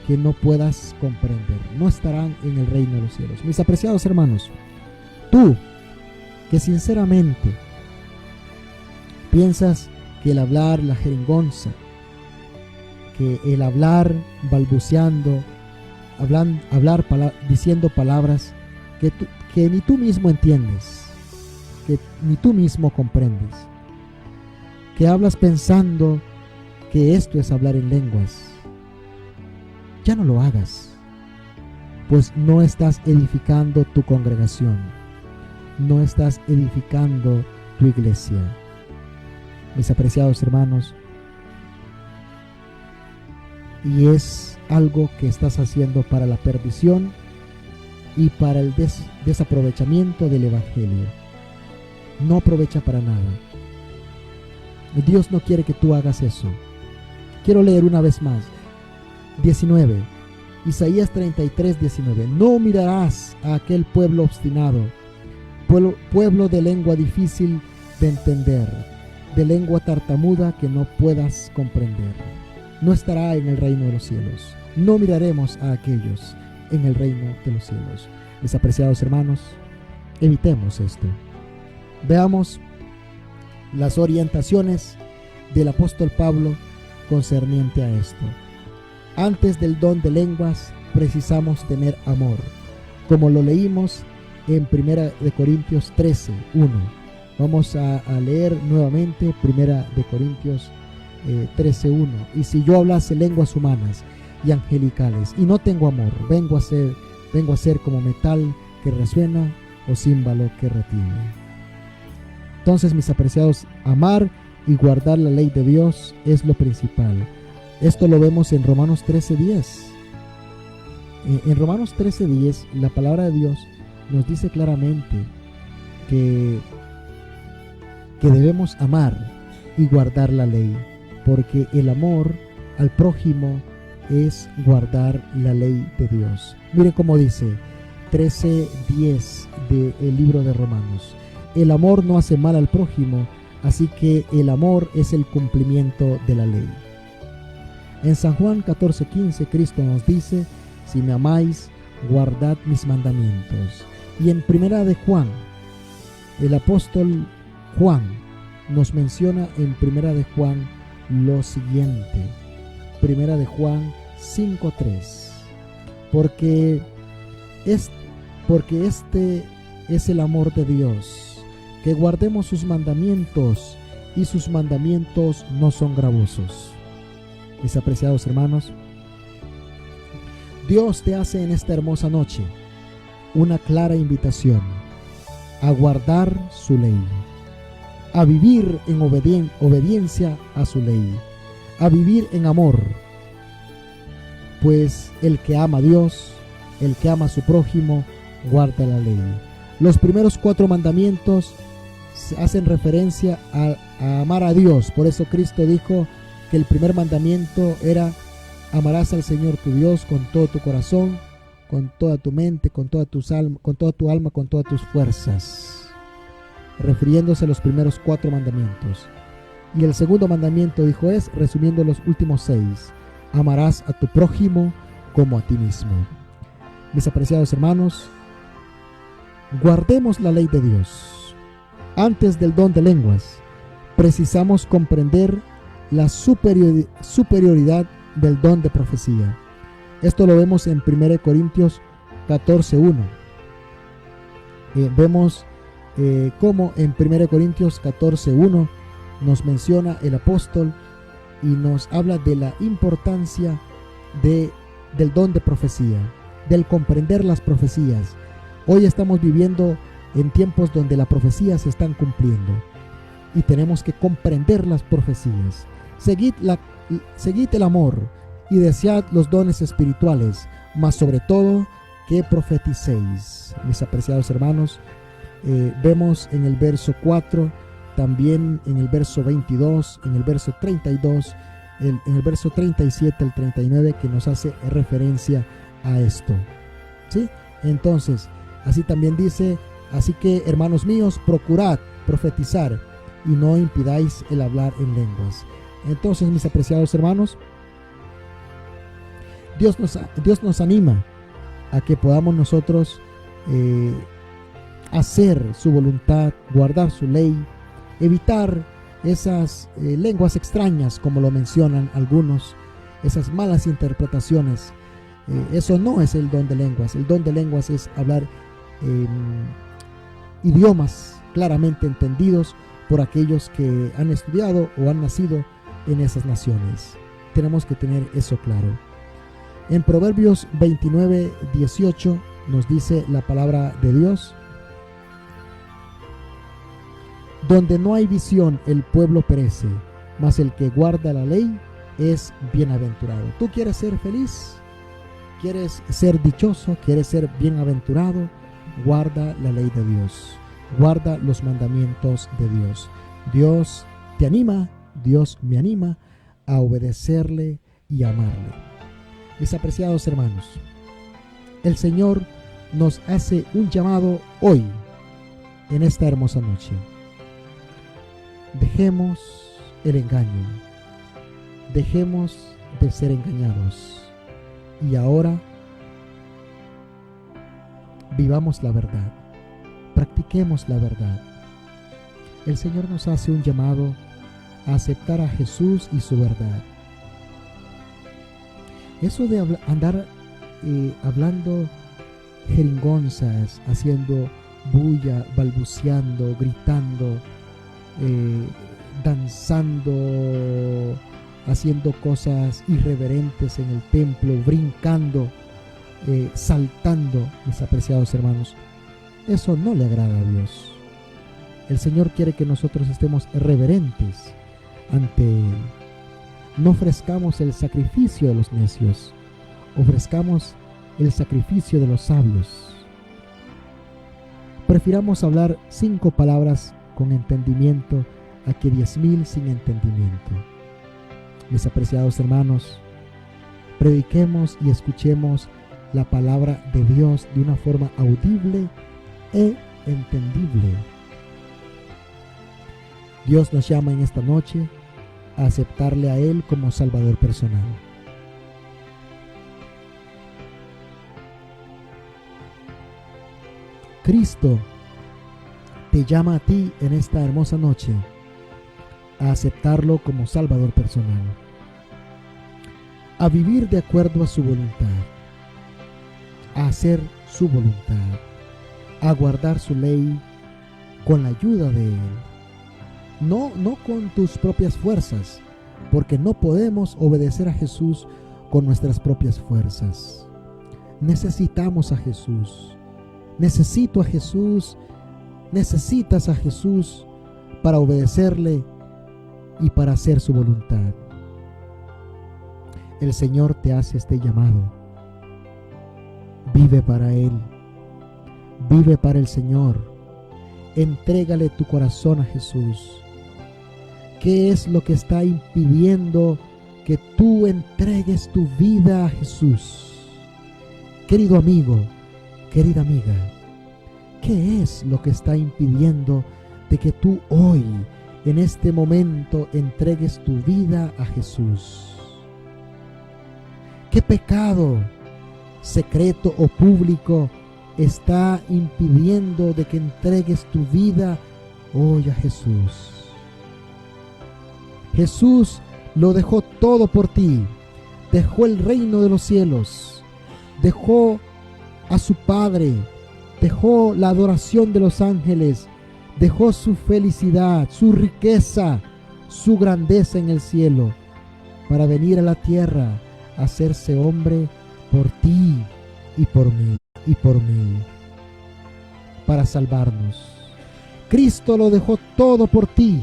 que no puedas comprender, no estarán en el reino de los cielos. Mis apreciados hermanos, tú que sinceramente piensas que el hablar la jerigonza, que el hablar balbuceando, diciendo palabras que ni tú mismo entiendes, que ni tú mismo comprendes, que hablas pensando que esto es hablar en lenguas, ya no lo hagas, pues no estás edificando tu congregación, no estás edificando tu iglesia. Mis apreciados hermanos, y es algo que estás haciendo para la perdición y para el desaprovechamiento del evangelio. No aprovecha para nada. Dios no quiere que tú hagas eso. Quiero leer una vez más. 19. Isaías 33, 19. No mirarás a aquel pueblo obstinado, pueblo de lengua difícil de entender, de lengua tartamuda que no puedas comprender. No estará en el reino de los cielos. No miraremos a aquellos en el reino de los cielos. Mis apreciados hermanos, evitemos esto. Veamos las orientaciones del apóstol Pablo concerniente a esto. Antes del don de lenguas precisamos tener amor, como lo leímos en 1 Corintios 13, 1. Vamos a leer nuevamente 1 Corintios 13, 1. Y si yo hablase lenguas humanas y angelicales y no tengo amor, vengo a ser como metal que resuena o címbalo que retiene. Entonces, mis apreciados, amar y guardar la ley de Dios es lo principal. Esto lo vemos en Romanos 13:10. En Romanos 13:10, la palabra de Dios nos dice claramente que debemos amar y guardar la ley, porque el amor al prójimo es guardar la ley de Dios. Miren cómo dice 13:10 del libro de Romanos. El amor no hace mal al prójimo, así que el amor es el cumplimiento de la ley. En San Juan 14:15 Cristo nos dice: si me amáis, guardad mis mandamientos. Y en Primera de Juan, el apóstol Juan nos menciona en Primera de Juan lo siguiente. Primera de Juan 5:3. Porque este es el amor de Dios, que guardemos sus mandamientos, y sus mandamientos no son gravosos. Mis apreciados hermanos, Dios te hace en esta hermosa noche una clara invitación a guardar su ley, a vivir en obediencia a su ley, a vivir en amor, pues el que ama a Dios, el que ama a su prójimo, guarda la ley. Los primeros 4 mandamientos hacen referencia a amar a Dios. Por eso Cristo dijo que el primer mandamiento era: amarás al Señor tu Dios con todo tu corazón, con toda tu mente, con toda tu alma, con todas tus fuerzas, refiriéndose a los primeros 4 mandamientos. Y el segundo mandamiento, dijo, es, resumiendo los últimos 6, amarás a tu prójimo como a ti mismo. Mis apreciados hermanos, guardemos la ley de Dios. Antes del don de lenguas, precisamos comprender la superioridad del don de profecía. Esto lo vemos en 1 Corintios 14:1. Vemos como en 1 Corintios 14:1 nos menciona el apóstol y nos habla de la importancia del don de profecía, del comprender las profecías. Hoy estamos viviendo en tiempos donde las profecías se están cumpliendo y tenemos que comprender las profecías. Seguid el amor y desead los dones espirituales, mas sobre todo que profeticéis. Mis apreciados hermanos, vemos en el verso 4, también en el verso 22, en el verso 32, en el verso 37 al 39 que nos hace referencia a esto, ¿sí? Entonces, así también dice: así que, hermanos míos, procurad profetizar y no impidáis el hablar en lenguas. Entonces, mis apreciados hermanos, Dios nos anima a que podamos nosotros hacer su voluntad, guardar su ley, evitar esas lenguas extrañas, como lo mencionan algunos, esas malas interpretaciones. Eso no es el don de lenguas. El don de lenguas es hablar idiomas claramente entendidos por aquellos que han estudiado o han nacido en esas naciones. Tenemos que tener eso claro. En Proverbios 29:18 nos dice la palabra de Dios: donde no hay visión, el pueblo perece, mas el que guarda la ley es bienaventurado. ¿Tú quieres ser feliz? ¿Quieres ser dichoso? ¿Quieres ser bienaventurado? Guarda la ley de Dios. Guarda los mandamientos de Dios. Dios te anima, Dios me anima a obedecerle y amarle. Mis apreciados hermanos, el Señor nos hace un llamado hoy, en esta hermosa noche. Dejemos el engaño, dejemos de ser engañados y ahora vivamos la verdad, practiquemos la verdad. El Señor nos hace un llamado a aceptar a Jesús y su verdad. Eso de andar hablando jeringonzas, haciendo bulla, balbuceando, gritando, danzando, haciendo cosas irreverentes en el templo, brincando, saltando, mis apreciados hermanos, eso no le agrada a Dios. El Señor quiere que nosotros estemos reverentes ante Él. No ofrezcamos el sacrificio de los necios, ofrezcamos el sacrificio de los sabios. Prefiramos hablar 5 palabras con entendimiento a que 10,000 sin entendimiento. Mis apreciados hermanos, prediquemos y escuchemos la palabra de Dios de una forma audible e entendible. Dios nos llama en esta noche a aceptarle a Él como Salvador personal. Cristo te llama a ti en esta hermosa noche a aceptarlo como Salvador personal, a vivir de acuerdo a su voluntad, a hacer su voluntad, a guardar su ley con la ayuda de Él. No con tus propias fuerzas, porque no podemos obedecer a Jesús con nuestras propias fuerzas. Necesitamos a Jesús. Necesito a Jesús. Necesitas a Jesús para obedecerle y para hacer su voluntad. El Señor te hace este llamado. Vive para Él. Vive para el Señor. Entrégale tu corazón a Jesús. ¿Qué es lo que está impidiendo que tú entregues tu vida a Jesús? Querido amigo, querida amiga, ¿qué es lo que está impidiendo de que tú hoy, en este momento, entregues tu vida a Jesús? ¿Qué pecado, secreto o público, está impidiendo de que entregues tu vida hoy a Jesús? Jesús lo dejó todo por ti. Dejó el reino de los cielos. Dejó a su Padre. Dejó la adoración de los ángeles dejó su felicidad, su riqueza, su grandeza en el cielo para venir a la tierra a hacerse hombre por ti y por mí, para salvarnos. Cristo lo dejó todo por ti.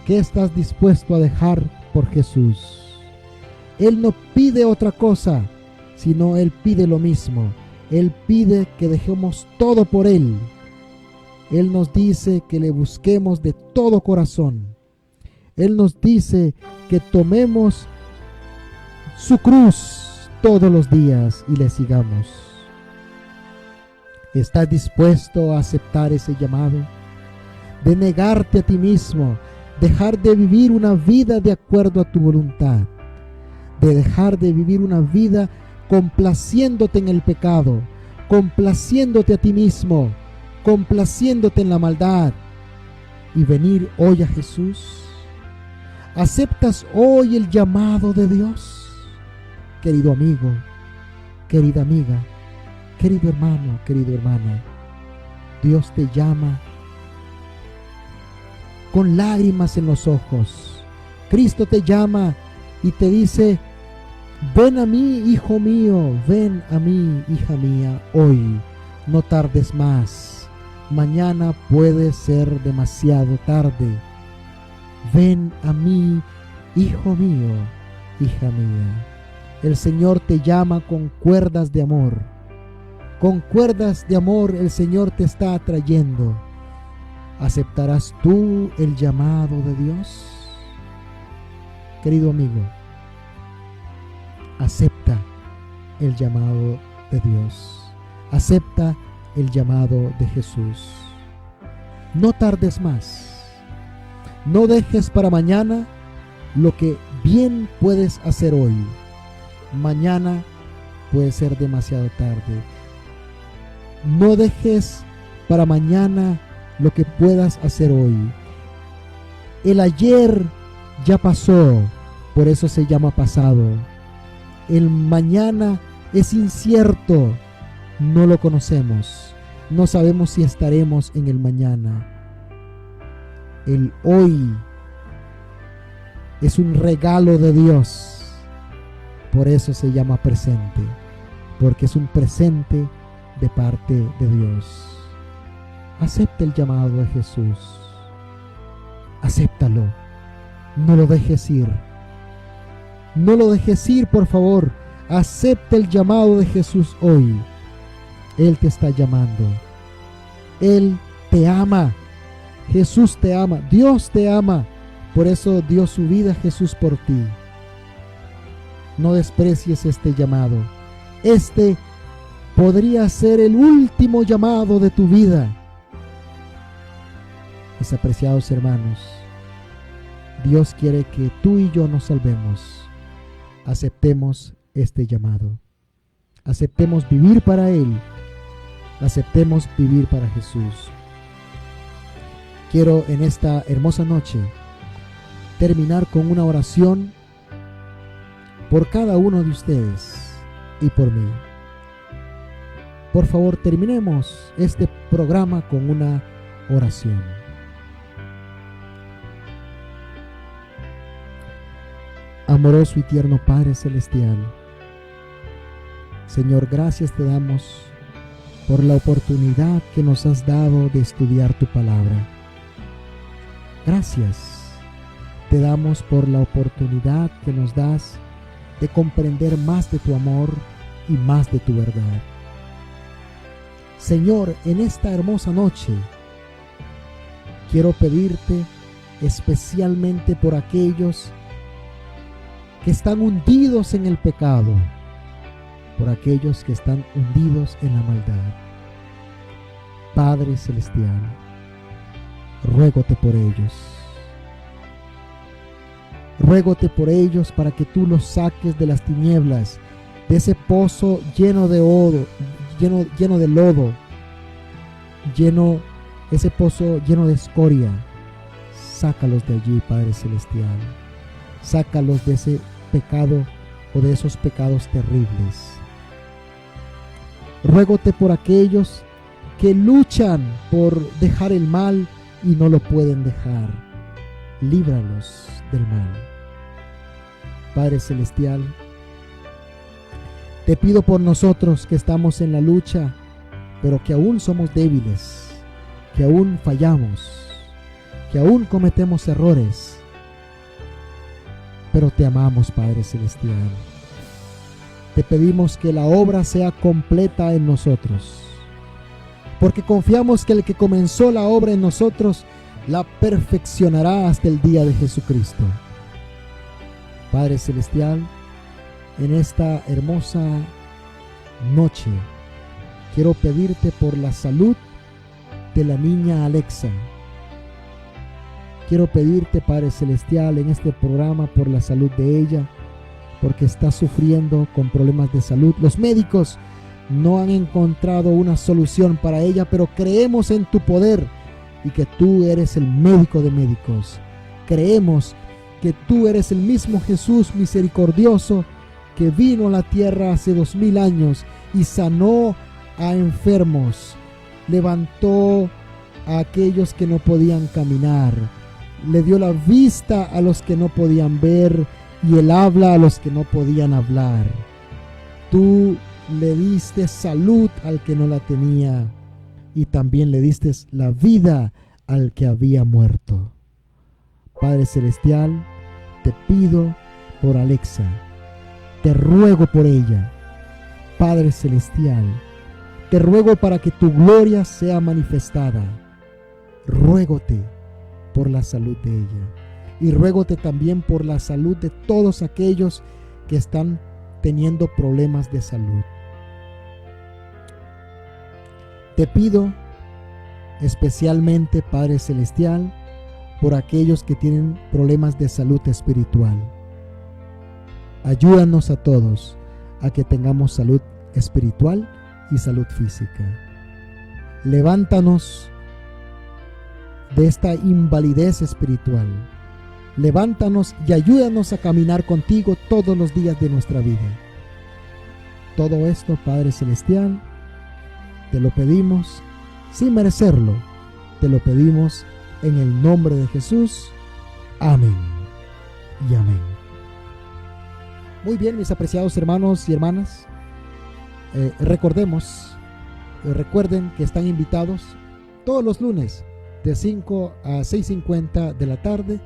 ¿Qué estás dispuesto a dejar por Jesús? Él no pide otra cosa, sino Él pide lo mismo. Él pide que dejemos todo por Él. Él nos dice que le busquemos de todo corazón. Él nos dice que tomemos su cruz todos los días y le sigamos. ¿Estás dispuesto a aceptar ese llamado? De negarte a ti mismo, dejar de vivir una vida de acuerdo a tu voluntad, de dejar de vivir una vida complaciéndote en el pecado, complaciéndote a ti mismo, complaciéndote en la maldad, y venir hoy a Jesús. ¿Aceptas hoy el llamado de Dios? Querido amigo, querida amiga, querido hermano, querida hermana, Dios te llama con lágrimas en los ojos. Cristo te llama y te dice: ven a mí, hijo mío, ven a mí, hija mía, hoy, no tardes más. Mañana puede ser demasiado tarde. Ven a mí, hijo mío, hija mía. El Señor te llama con cuerdas de amor. Con cuerdas de amor el Señor te está atrayendo. ¿Aceptarás tú el llamado de Dios? Querido amigo, acepta el llamado de Dios. Acepta el llamado de Jesús. No tardes más. No dejes para mañana lo que bien puedes hacer hoy. Mañana puede ser demasiado tarde. No dejes para mañana lo que puedas hacer hoy. El ayer ya pasó, por eso se llama pasado. El mañana es incierto, no lo conocemos. No sabemos si estaremos en el mañana. El hoy es un regalo de Dios. Por eso se llama presente, porque es un presente de parte de Dios. Acepta el llamado de Jesús. Acéptalo. No lo dejes ir. No lo dejes ir, por favor. Acepta el llamado de Jesús hoy. Él te está llamando. Él te ama. Jesús te ama. Dios te ama. Por eso dio su vida Jesús por ti. No desprecies este llamado. Este podría ser el último llamado de tu vida. Mis apreciados hermanos, Dios quiere que tú y yo nos salvemos. Aceptemos este llamado. Aceptemos vivir para Él. Aceptemos vivir para Jesús. Quiero en esta hermosa noche terminar con una oración por cada uno de ustedes y por mí. Por favor, terminemos este programa con una oración. Amoroso y tierno Padre Celestial, Señor, gracias te damos por la oportunidad que nos has dado de estudiar tu palabra. Gracias te damos por la oportunidad que nos das de comprender más de tu amor y más de tu verdad. Señor, en esta hermosa noche quiero pedirte especialmente por aquellos que están hundidos en el pecado, por aquellos que están hundidos en la maldad. Padre Celestial, ruégote por ellos. Ruégote por ellos para que tú los saques de las tinieblas, de ese pozo lleno de lodo, ese pozo lleno de escoria. Sácalos de allí, Padre Celestial. Sácalos de ese pecado o de esos pecados terribles. Ruégote por aquellos que luchan por dejar el mal y no lo pueden dejar. Líbralos del mal. Padre Celestial, te pido por nosotros que estamos en la lucha, pero que aún somos débiles, que aún fallamos, que aún cometemos errores, pero te amamos, Padre Celestial. Te pedimos que la obra sea completa en nosotros, porque confiamos que el que comenzó la obra en nosotros la perfeccionará hasta el día de Jesucristo. Padre Celestial, en esta hermosa noche quiero pedirte por la salud de la niña Alexa. Quiero pedirte, Padre Celestial, en este programa por la salud de ella, porque está sufriendo con problemas de salud. Los médicos no han encontrado una solución para ella, pero creemos en tu poder y que tú eres el médico de médicos. Creemos que tú eres el mismo Jesús misericordioso que vino a la tierra hace 2000 años y sanó a enfermos, levantó a aquellos que no podían caminar, le dio la vista a los que no podían ver y el habla a los que no podían hablar. Tú le diste salud al que no la tenía y también le diste la vida al que había muerto. Padre Celestial, te pido por Alexa, te ruego por ella. Padre Celestial, te ruego para que tu gloria sea manifestada. Ruégote por la salud de ella y ruégote también por la salud de todos aquellos que están teniendo problemas de salud. Te pido especialmente, Padre Celestial, por aquellos que tienen problemas de salud espiritual. Ayúdanos a todos a que tengamos salud espiritual y salud física. Levántanos de esta invalidez espiritual. Levántanos y ayúdanos a caminar contigo todos los días de nuestra vida. Todo esto, Padre Celestial, te lo pedimos sin merecerlo. Te lo pedimos en el nombre de Jesús. Amén y amén. Muy bien, mis apreciados hermanos y hermanas. Recuerden que están invitados todos los lunes de 5 a 6:50 de la tarde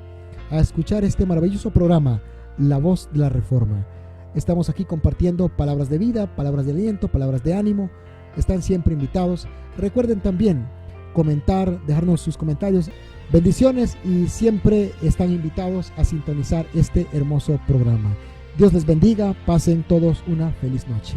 a escuchar este maravilloso programa, La Voz de la Reforma. Estamos aquí compartiendo palabras de vida, palabras de aliento, palabras de ánimo. Están siempre invitados. Recuerden también comentar, dejarnos sus comentarios. Bendiciones y siempre están invitados a sintonizar este hermoso programa. Dios les bendiga. Pasen todos una feliz noche.